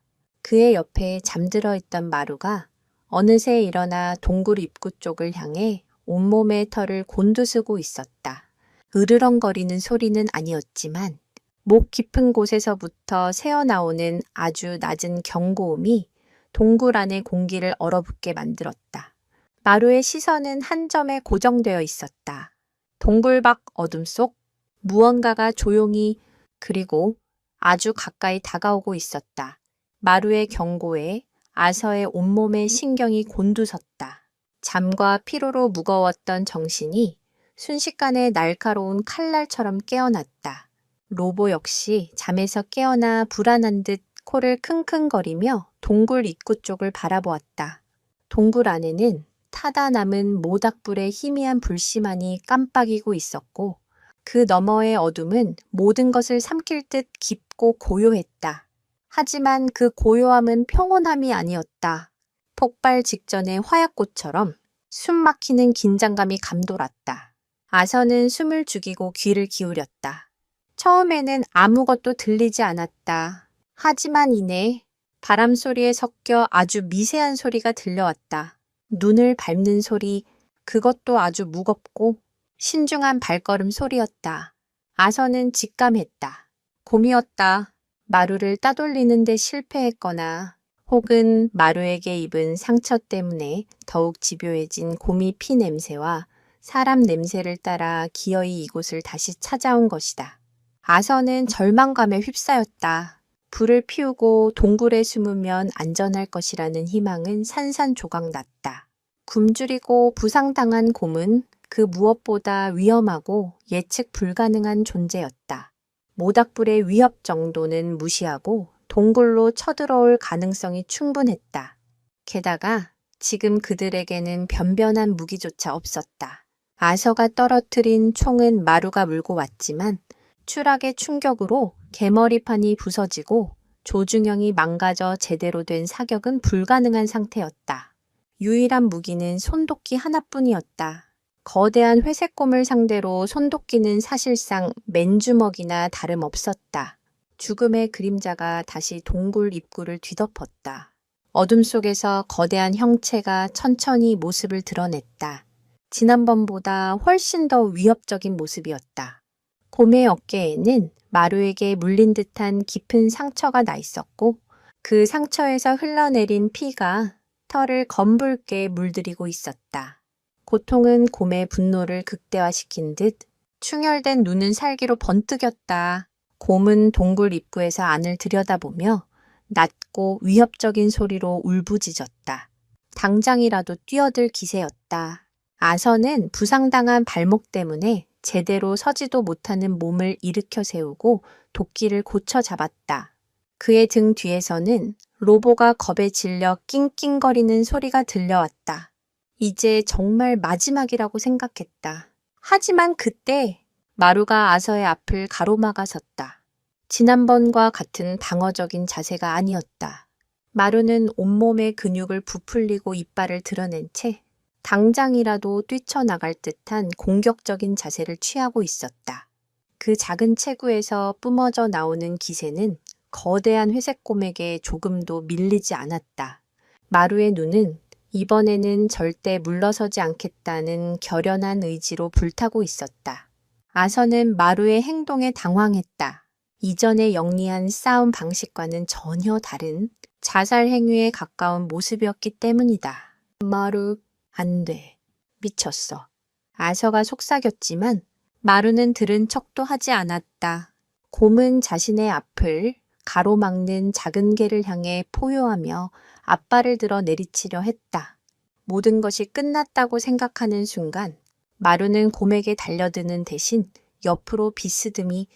그의 옆에 잠들어 있던 마루가 어느새 일어나 동굴 입구 쪽을 향해 온몸의 털을 곤두쓰고 있었다. 으르렁거리는 소리는 아니었지만 목 깊은 곳에서부터 새어나오는 아주 낮은 경고음이 동굴 안의 공기를 얼어붙게 만들었다. 마루의 시선은 한 점에 고정되어 있었다. 동굴 밖 어둠 속 무언가가 조용히 그리고 아주 가까이 다가오고 있었다. 마루의 경고에 아서의 온몸의 신경이 곤두섰다. 잠과 피로로 무거웠던 정신이 순식간에 날카로운 칼날처럼 깨어났다. 로보 역시 잠에서 깨어나 불안한 듯 코를 킁킁거리며 동굴 입구 쪽을 바라보았다. 동굴 안에는 타다 남은 모닥불의 희미한 불씨만이 깜빡이고 있었고 그 너머의 어둠은 모든 것을 삼킬 듯 깊고 고요했다. 하지만 그 고요함은 평온함이 아니었다. 폭발 직전의 화약꽃처럼 숨막히는 긴장감이 감돌았다. 아서는 숨을 죽이고 귀를 기울였다. 처음에는 아무것도 들리지 않았다. 하지만 이내 바람 소리에 섞여 아주 미세한 소리가 들려왔다. 눈을 밟는 소리, 그것도 아주 무겁고 신중한 발걸음 소리였다. 아서는 직감했다. 곰이었다. 마루를 따돌리는 데 실패했거나 혹은 마루에게 입은 상처 때문에 더욱 집요해진 곰이 피 냄새와 사람 냄새를 따라 기어이 이곳을 다시 찾아온 것이다. 아서는 절망감에 휩싸였다. 불을 피우고 동굴에 숨으면 안전할 것이라는 희망은 산산조각 났다. 굶주리고 부상당한 곰은 그 무엇보다 위험하고 예측 불가능한 존재였다. 모닥불의 위협 정도는 무시하고 동굴로 쳐들어올 가능성이 충분했다. 게다가 지금 그들에게는 변변한 무기조차 없었다. 아서가 떨어뜨린 총은 마루가 물고 왔지만 추락의 충격으로 개머리판이 부서지고 조중영이 망가져 제대로 된 사격은 불가능한 상태였다. 유일한 무기는 손도끼 하나뿐이었다. 거대한 회색곰을 상대로 손도끼는 사실상 맨주먹이나 다름없었다. 죽음의 그림자가 다시 동굴 입구를 뒤덮었다. 어둠 속에서 거대한 형체가 천천히 모습을 드러냈다. 지난번보다 훨씬 더 위협적인 모습이었다. 곰의 어깨에는 마루에게 물린 듯한 깊은 상처가 나 있었고 그 상처에서 흘러내린 피가 털을 검붉게 물들이고 있었다. 고통은 곰의 분노를 극대화시킨 듯 충혈된 눈은 살기로 번뜩였다. 곰은 동굴 입구에서 안을 들여다보며 낮고 위협적인 소리로 울부짖었다. 당장이라도 뛰어들 기세였다. 아선은 부상당한 발목 때문에 제대로 서지도 못하는 몸을 일으켜 세우고 도끼를 고쳐 잡았다. 그의 등 뒤에서는 로보가 겁에 질려 낑낑거리는 소리가 들려왔다. 이제 정말 마지막이라고 생각했다. 하지만 그때 마루가 아서의 앞을 가로막아 섰다. 지난번과 같은 방어적인 자세가 아니었다. 마루는 온몸의 근육을 부풀리고 이빨을 드러낸 채 당장이라도 뛰쳐나갈 듯한 공격적인 자세를 취하고 있었다. 그 작은 체구에서 뿜어져 나오는 기세는 거대한 회색곰에게 조금도 밀리지 않았다. 마루의 눈은 이번에는 절대 물러서지 않겠다는 결연한 의지로 불타고 있었다. 아서는 마루의 행동에 당황했다. 이전의 영리한 싸움 방식과는 전혀 다른 자살 행위에 가까운 모습이었기 때문이다. 마루, 안 돼. 미쳤어. 아서가 속삭였지만 마루는 들은 척도 하지 않았다. 곰은 자신의 앞을 가로막는 작은 개를 향해 포효하며 앞발을 들어 내리치려 했다. 모든 것이 끝났다고 생각하는 순간 마루는 곰에게 달려드는 대신 옆으로 비스듬히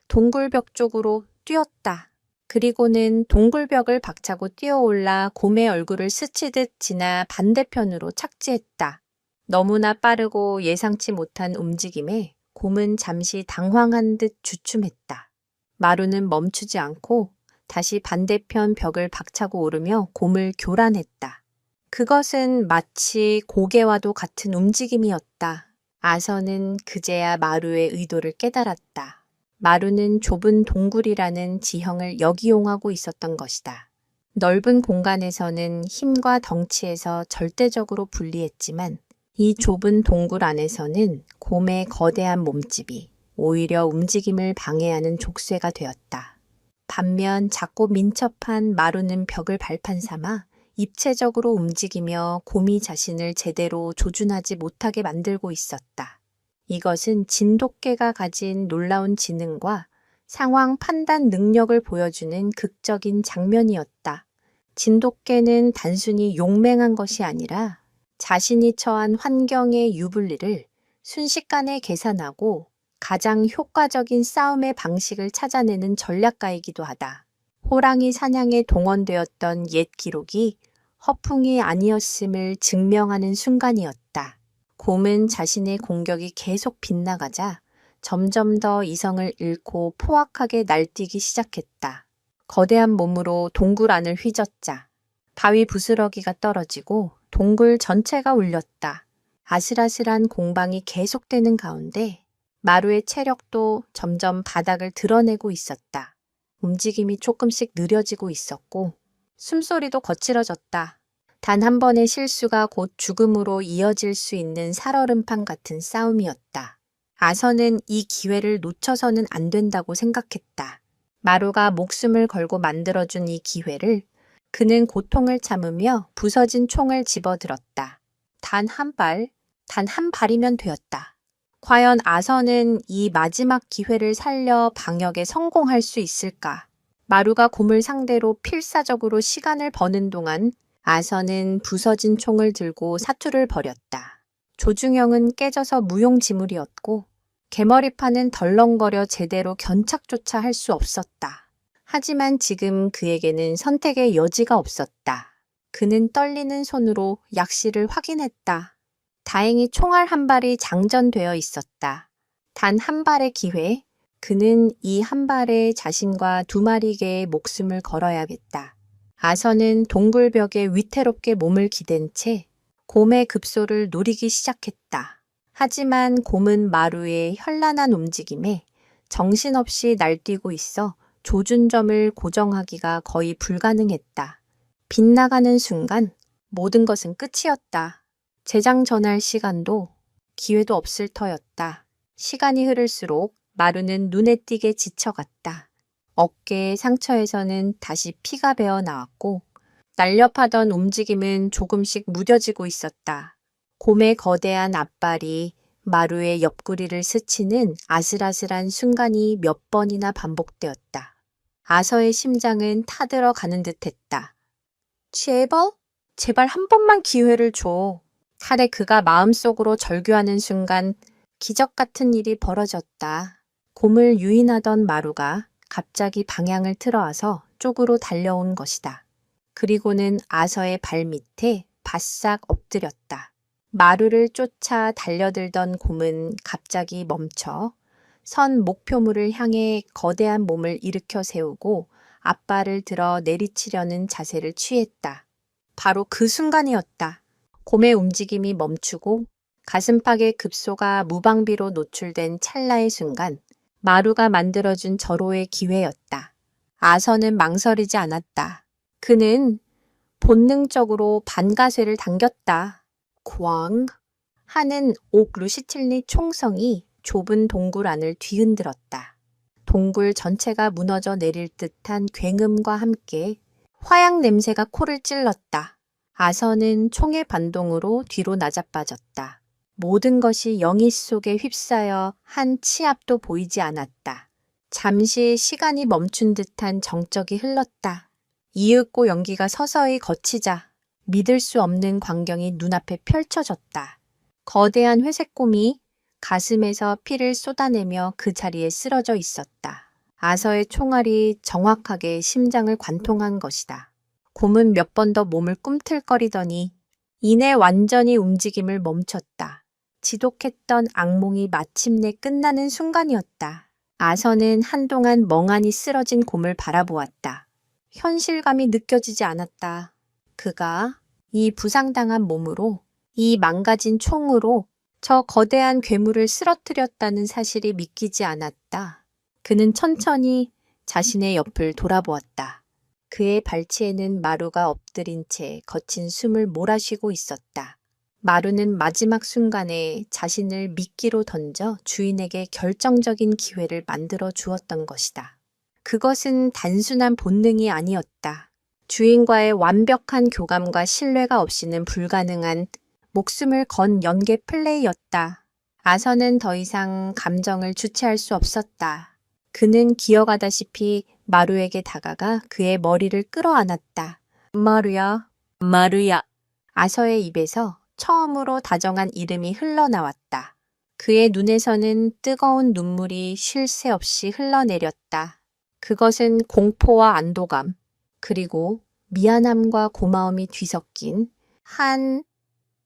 동굴벽 쪽으로 뛰었다. 그리고는 동굴벽을 박차고 뛰어올라 곰의 얼굴을 스치듯 지나 반대편으로 착지했다. 너무나 빠르고 예상치 못한 움직임에 곰은 잠시 당황한 듯 주춤했다. 마루는 멈추지 않고 다시 반대편 벽을 박차고 오르며 곰을 교란했다. 그것은 마치 고개와도 같은 움직임이었다. 아서는 그제야 마루의 의도를 깨달았다. 마루는 좁은 동굴이라는 지형을 역이용하고 있었던 것이다. 넓은 공간에서는 힘과 덩치에서 절대적으로 불리했지만 이 좁은 동굴 안에서는 곰의 거대한 몸집이 오히려 움직임을 방해하는 족쇄가 되었다. 반면 작고 민첩한 마루는 벽을 발판 삼아 입체적으로 움직이며 곰이 자신을 제대로 조준하지 못하게 만들고 있었다. 이것은 진돗개가 가진 놀라운 지능과 상황 판단 능력을 보여주는 극적인 장면이었다. 진돗개는 단순히 용맹한 것이 아니라 자신이 처한 환경의 유불리를 순식간에 계산하고 가장 효과적인 싸움의 방식을 찾아내는 전략가이기도 하다. 호랑이 사냥에 동원되었던 옛 기록이 허풍이 아니었음을 증명하는 순간이었다. 곰은 자신의 공격이 계속 빗나가자 점점 더 이성을 잃고 포악하게 날뛰기 시작했다. 거대한 몸으로 동굴 안을 휘젓자 바위 부스러기가 떨어지고 동굴 전체가 울렸다. 아슬아슬한 공방이 계속되는 가운데 마루의 체력도 점점 바닥을 드러내고 있었다. 움직임이 조금씩 느려지고 있었고 숨소리도 거칠어졌다. 단 한 번의 실수가 곧 죽음으로 이어질 수 있는 살얼음판 같은 싸움이었다. 아서는 이 기회를 놓쳐서는 안 된다고 생각했다. 마루가 목숨을 걸고 만들어준 이 기회를 그는 고통을 참으며 부서진 총을 집어들었다. 단 한 발이면 되었다. 과연 아서는 이 마지막 기회를 살려 방역에 성공할 수 있을까? 마루가 곰을 상대로 필사적으로 시간을 버는 동안 아서는 부서진 총을 들고 사투를 벌였다. 조중영은 깨져서 무용지물이었고 개머리판은 덜렁거려 제대로 견착조차 할 수 없었다. 하지만 지금 그에게는 선택의 여지가 없었다. 그는 떨리는 손으로 약실을 확인했다. 다행히 총알 한 발이 장전되어 있었다. 단 한 발의 기회, 그는 이 한 발에 자신과 두 마리 개의 목숨을 걸어야겠다. 아서는 동굴벽에 위태롭게 몸을 기댄 채 곰의 급소를 노리기 시작했다. 하지만 곰은 마루의 현란한 움직임에 정신없이 날뛰고 있어 조준점을 고정하기가 거의 불가능했다. 빗나가는 순간 모든 것은 끝이었다. 재장전할 시간도 기회도 없을 터였다. 시간이 흐를수록 마루는 눈에 띄게 지쳐갔다. 어깨의 상처에서는 다시 피가 배어 나왔고 날렵하던 움직임은 조금씩 무뎌지고 있었다. 곰의 거대한 앞발이 마루의 옆구리를 스치는 아슬아슬한 순간이 몇 번이나 반복되었다. 아서의 심장은 타들어가는 듯했다. 제발 한 번만 기회를 줘. 칼에 그가 마음속으로 절규하는 순간 기적 같은 일이 벌어졌다. 곰을 유인하던 마루가 갑자기 방향을 틀어와서 쪽으로 달려온 것이다. 그리고는 아서의 발 밑에 바싹 엎드렸다. 마루를 쫓아 달려들던 곰은 갑자기 멈춰 선 목표물을 향해 거대한 몸을 일으켜 세우고 앞발을 들어 내리치려는 자세를 취했다. 바로 그 순간이었다. 곰의 움직임이 멈추고 가슴팍의 급소가 무방비로 노출된 찰나의 순간 마루가 만들어준 절호의 기회였다. 아서는 망설이지 않았다. 그는 본능적으로 반가쇠를 당겼다. 쾅 하는 옥 루시틀리 총성이 좁은 동굴 안을 뒤흔들었다. 동굴 전체가 무너져 내릴 듯한 굉음과 함께 화약 냄새가 코를 찔렀다. 아서는 총의 반동으로 뒤로 나자빠졌다. 모든 것이 영희 속에 휩싸여 한 치 앞도 보이지 않았다. 잠시 시간이 멈춘 듯한 정적이 흘렀다. 이윽고 연기가 서서히 걷히자 믿을 수 없는 광경이 눈앞에 펼쳐졌다. 거대한 회색곰이 가슴에서 피를 쏟아내며 그 자리에 쓰러져 있었다. 아서의 총알이 정확하게 심장을 관통한 것이다. 곰은 몇 번 더 몸을 꿈틀거리더니 이내 완전히 움직임을 멈췄다. 지독했던 악몽이 마침내 끝나는 순간이었다. 아서는 한동안 멍하니 쓰러진 곰을 바라보았다. 현실감이 느껴지지 않았다. 그가 이 부상당한 몸으로, 이 망가진 총으로 저 거대한 괴물을 쓰러뜨렸다는 사실이 믿기지 않았다. 그는 천천히 자신의 옆을 돌아보았다. 그의 발치에는 마루가 엎드린 채 거친 숨을 몰아쉬고 있었다. 마루는 마지막 순간에 자신을 미끼로 던져 주인에게 결정적인 기회를 만들어 주었던 것이다. 그것은 단순한 본능이 아니었다. 주인과의 완벽한 교감과 신뢰가 없이는 불가능한 목숨을 건 연계 플레이였다. 아서는 더 이상 감정을 주체할 수 없었다. 그는 기어가다시피 마루에게 다가가 그의 머리를 끌어안았다. 마루야, 마루야. 아서의 입에서 처음으로 다정한 이름이 흘러나왔다. 그의 눈에서는 뜨거운 눈물이 쉴 새 없이 흘러내렸다. 그것은 공포와 안도감, 그리고 미안함과 고마움이 뒤섞인 한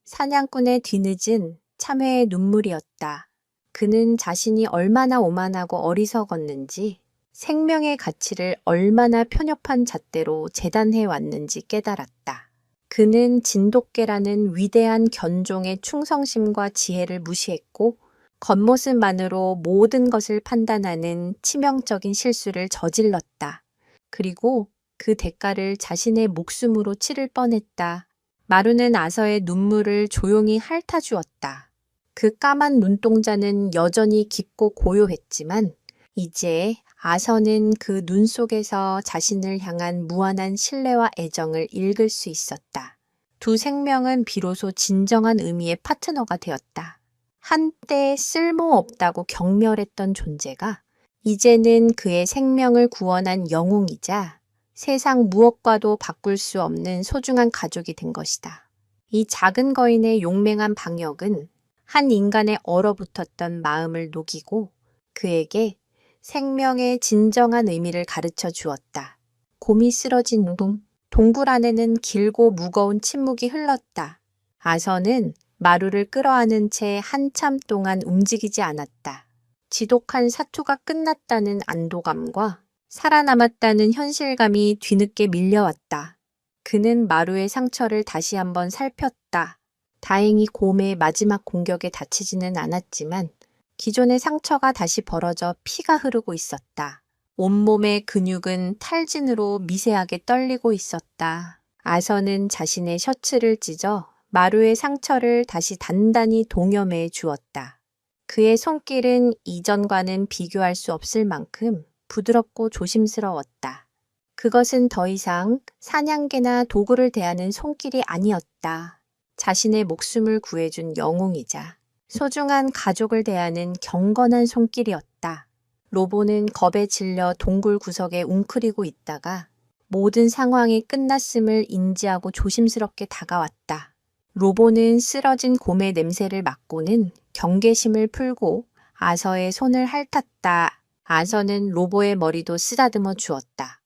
사냥꾼의 뒤늦은 참회의 눈물이었다. 그는 자신이 얼마나 오만하고 어리석었는지, 생명의 가치를 얼마나 편협한 잣대로 재단해 왔는지 깨달았다. 그는 진돗개라는 위대한 견종의 충성심과 지혜를 무시했고 겉모습만으로 모든 것을 판단하는 치명적인 실수를 저질렀다. 그리고 그 대가를 자신의 목숨으로 치를 뻔했다. 마루는 아서의 눈물을 조용히 핥아주었다. 그 까만 눈동자는 여전히 깊고 고요했지만 이제 아서는 그 눈 속에서 자신을 향한 무한한 신뢰와 애정을 읽을 수 있었다. 두 생명은 비로소 진정한 의미의 파트너가 되었다. 한때 쓸모없다고 경멸했던 존재가 이제는 그의 생명을 구원한 영웅이자 세상 무엇과도 바꿀 수 없는 소중한 가족이 된 것이다. 이 작은 거인의 용맹한 방역은 한 인간의 얼어붙었던 마음을 녹이고 그에게 생명의 진정한 의미를 가르쳐 주었다. 곰이 쓰러진 후 동굴 안에는 길고 무거운 침묵이 흘렀다. 아서는 마루를 끌어안은 채 한참 동안 움직이지 않았다. 지독한 사투가 끝났다는 안도감과 살아남았다는 현실감이 뒤늦게 밀려왔다. 그는 마루의 상처를 다시 한번 살폈다. 다행히 곰의 마지막 공격에 다치지는 않았지만 기존의 상처가 다시 벌어져 피가 흐르고 있었다. 온몸의 근육은 탈진으로 미세하게 떨리고 있었다. 아서는 자신의 셔츠를 찢어 마루의 상처를 다시 단단히 동여매 주었다. 그의 손길은 이전과는 비교할 수 없을 만큼 부드럽고 조심스러웠다. 그것은 더 이상 사냥개나 도구를 대하는 손길이 아니었다. 자신의 목숨을 구해준 영웅이자 소중한 가족을 대하는 경건한 손길이었다. 로보는 겁에 질려 동굴 구석에 웅크리고 있다가 모든 상황이 끝났음을 인지하고 조심스럽게 다가왔다. 로보는 쓰러진 곰의 냄새를 맡고는 경계심을 풀고 아서의 손을 핥았다. 아서는 로보의 머리도 쓰다듬어 주었다.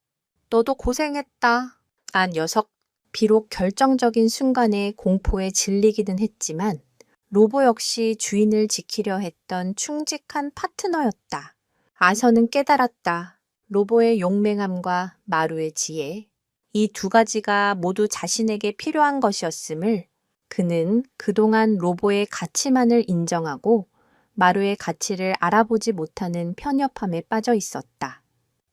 너도 고생했다. 아, 녀석. 비록 결정적인 순간에 공포에 질리기는 했지만 로보 역시 주인을 지키려 했던 충직한 파트너였다. 아서는 깨달았다. 로보의 용맹함과 마루의 지혜, 이 두 가지가 모두 자신에게 필요한 것이었음을 그는 그동안 로보의 가치만을 인정하고 마루의 가치를 알아보지 못하는 편협함에 빠져 있었다.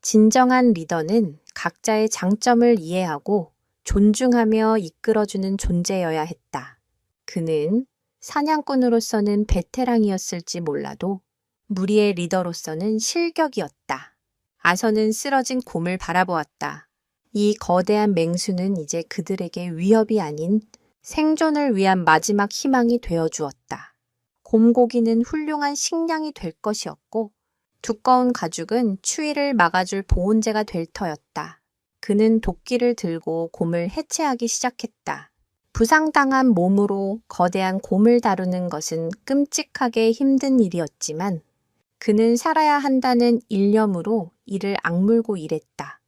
진정한 리더는 각자의 장점을 이해하고 존중하며 이끌어주는 존재여야 했다. 그는 사냥꾼으로서는 베테랑이었을지 몰라도 무리의 리더로서는 실격이었다. 아서는 쓰러진 곰을 바라보았다. 이 거대한 맹수는 이제 그들에게 위협이 아닌 생존을 위한 마지막 희망이 되어주었다. 곰고기는 훌륭한 식량이 될 것이었고 두꺼운 가죽은 추위를 막아줄 보온재가 될 터였다. 그는 도끼를 들고 곰을 해체하기 시작했다. 부상당한 몸으로 거대한 곰을 다루는 것은 끔찍하게 힘든 일이었지만 그는 살아야 한다는 일념으로 이를 악물고 일했다.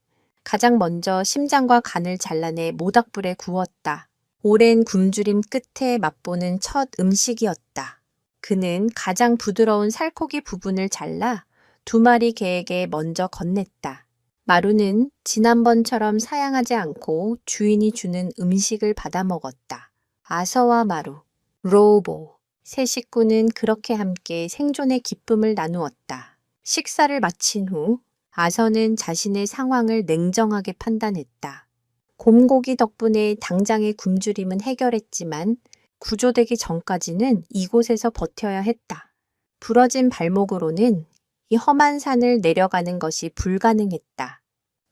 가장 먼저 심장과 간을 잘라내 모닥불에 구웠다. 오랜 굶주림 끝에 맛보는 첫 음식이었다. 그는 가장 부드러운 살코기 부분을 잘라 2마리 개에게 먼저 건넸다. 마루는 지난번처럼 사양하지 않고 주인이 주는 음식을 받아 먹었다. 아서와 마루, 로보, 세 식구는 그렇게 함께 생존의 기쁨을 나누었다. 식사를 마친 후 아서는 자신의 상황을 냉정하게 판단했다. 곰고기 덕분에 당장의 굶주림은 해결했지만 구조되기 전까지는 이곳에서 버텨야 했다. 부러진 발목으로는 이 험한 산을 내려가는 것이 불가능했다.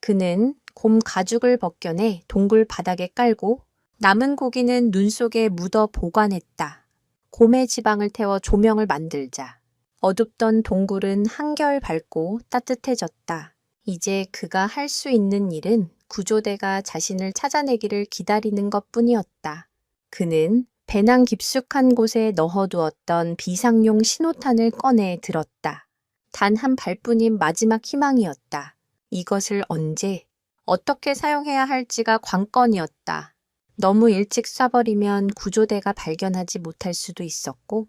그는 곰 가죽을 벗겨내 동굴 바닥에 깔고 남은 고기는 눈 속에 묻어 보관했다. 곰의 지방을 태워 조명을 만들자. 어둡던 동굴은 한결 밝고 따뜻해졌다. 이제 그가 할 수 있는 일은 구조대가 자신을 찾아내기를 기다리는 것뿐이었다. 그는 배낭 깊숙한 곳에 넣어두었던 비상용 신호탄을 꺼내 들었다. 단 한 발뿐인 마지막 희망이었다. 이것을 언제, 어떻게 사용해야 할지가 관건이었다. 너무 일찍 쏴버리면 구조대가 발견하지 못할 수도 있었고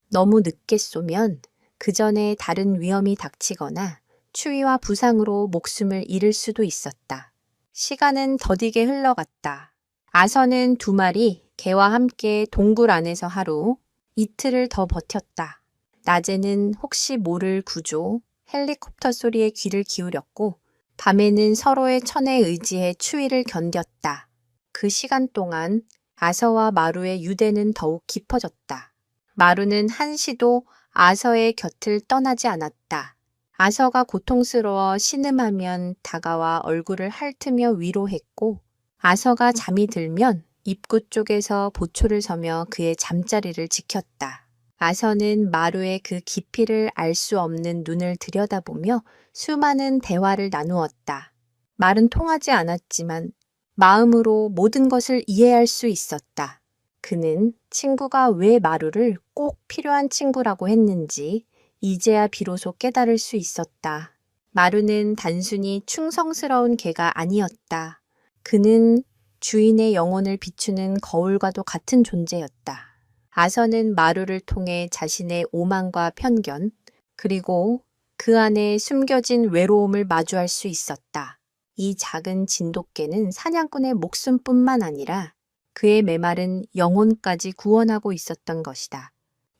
너무 늦게 쏘면 그 전에 다른 위험이 닥치거나 추위와 부상으로 목숨을 잃을 수도 있었다. 시간은 더디게 흘러갔다. 아서는 2마리 개와 함께 동굴 안에서 하루, 이틀을 더 버텼다. 낮에는 혹시 모를 구조, 헬리콥터 소리에 귀를 기울였고 밤에는 서로의 천에 의지해 추위를 견뎠다. 그 시간 동안 아서와 마루의 유대는 더욱 깊어졌다. 마루는 한시도 아서의 곁을 떠나지 않았다. 아서가 고통스러워 신음하면 다가와 얼굴을 핥으며 위로했고 아서가 잠이 들면 입구 쪽에서 보초를 서며 그의 잠자리를 지켰다. 아서는 마루의 그 깊이를 알 수 없는 눈을 들여다보며 수많은 대화를 나누었다. 말은 통하지 않았지만 마음으로 모든 것을 이해할 수 있었다. 그는 친구가 왜 마루를 꼭 필요한 친구라고 했는지 이제야 비로소 깨달을 수 있었다. 마루는 단순히 충성스러운 개가 아니었다. 그는 주인의 영혼을 비추는 거울과도 같은 존재였다. 아서는 마루를 통해 자신의 오만과 편견, 그리고 그 안에 숨겨진 외로움을 마주할 수 있었다. 이 작은 진돗개는 사냥꾼의 목숨뿐만 아니라 그의 메마른 영혼까지 구원하고 있었던 것이다.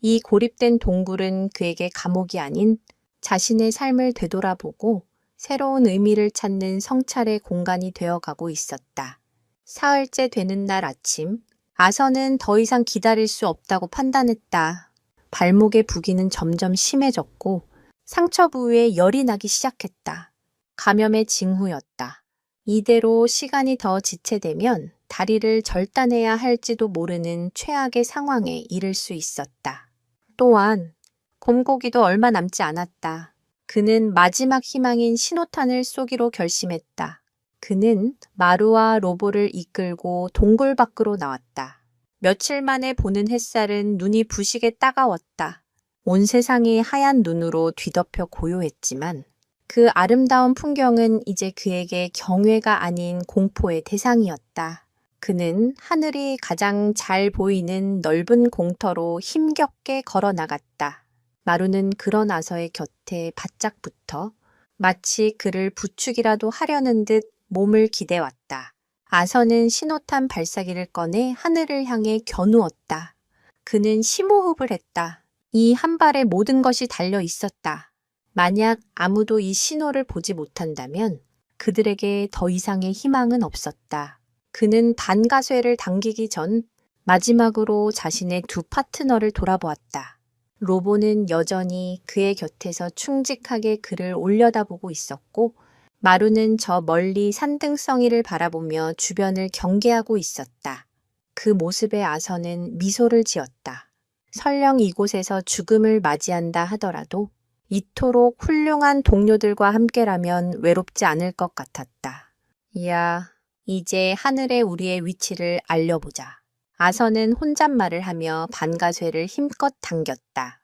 이 고립된 동굴은 그에게 감옥이 아닌 자신의 삶을 되돌아보고 새로운 의미를 찾는 성찰의 공간이 되어가고 있었다. 사흘째 되는 날 아침, 아서는 더 이상 기다릴 수 없다고 판단했다. 발목의 부기는 점점 심해졌고 상처 부위에 열이 나기 시작했다. 감염의 징후였다. 이대로 시간이 더 지체되면 다리를 절단해야 할지도 모르는 최악의 상황에 이를 수 있었다. 또한 곰고기도 얼마 남지 않았다. 그는 마지막 희망인 신호탄을 쏘기로 결심했다. 그는 마루와 로보를 이끌고 동굴 밖으로 나왔다. 며칠 만에 보는 햇살은 눈이 부시게 따가웠다. 온 세상이 하얀 눈으로 뒤덮여 고요했지만 그 아름다운 풍경은 이제 그에게 경외가 아닌 공포의 대상이었다. 그는 하늘이 가장 잘 보이는 넓은 공터로 힘겹게 걸어 나갔다. 마루는 그런 아서의 곁에 바짝 붙어 마치 그를 부축이라도 하려는 듯 몸을 기대왔다. 아서는 신호탄 발사기를 꺼내 하늘을 향해 겨누었다. 그는 심호흡을 했다. 이 한 발에 모든 것이 달려 있었다. 만약 아무도 이 신호를 보지 못한다면 그들에게 더 이상의 희망은 없었다. 그는 반가쇠를 당기기 전 마지막으로 자신의 두 파트너를 돌아보았다. 로보는 여전히 그의 곁에서 충직하게 그를 올려다보고 있었고 마루는 저 멀리 산등성이를 바라보며 주변을 경계하고 있었다. 그 모습에 아서는 미소를 지었다. 설령 이곳에서 죽음을 맞이한다 하더라도 이토록 훌륭한 동료들과 함께라면 외롭지 않을 것 같았다. 이야, 이제 하늘에 우리의 위치를 알려보자. 아서는 혼잣말을 하며 반가쇠를 힘껏 당겼다.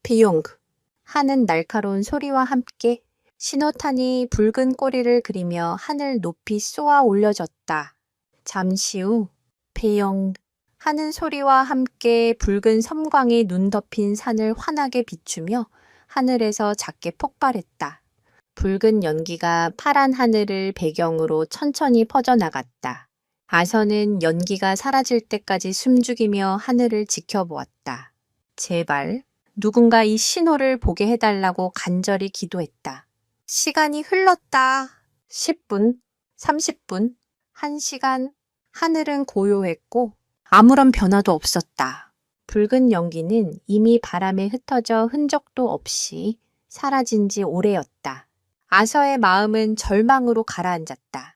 피용그 하는 날카로운 소리와 함께 신호탄이 붉은 꼬리를 그리며 하늘 높이 쏘아 올려졌다. 잠시 후 피용 하는 소리와 함께 붉은 섬광이 눈 덮인 산을 환하게 비추며 하늘에서 작게 폭발했다. 붉은 연기가 파란 하늘을 배경으로 천천히 퍼져나갔다. 아서는 연기가 사라질 때까지 숨죽이며 하늘을 지켜보았다. 제발 누군가 이 신호를 보게 해달라고 간절히 기도했다. 시간이 흘렀다. 10분, 30분, 1시간. 하늘은 고요했고 아무런 변화도 없었다. 붉은 연기는 이미 바람에 흩어져 흔적도 없이 사라진 지 오래였다. 아서의 마음은 절망으로 가라앉았다.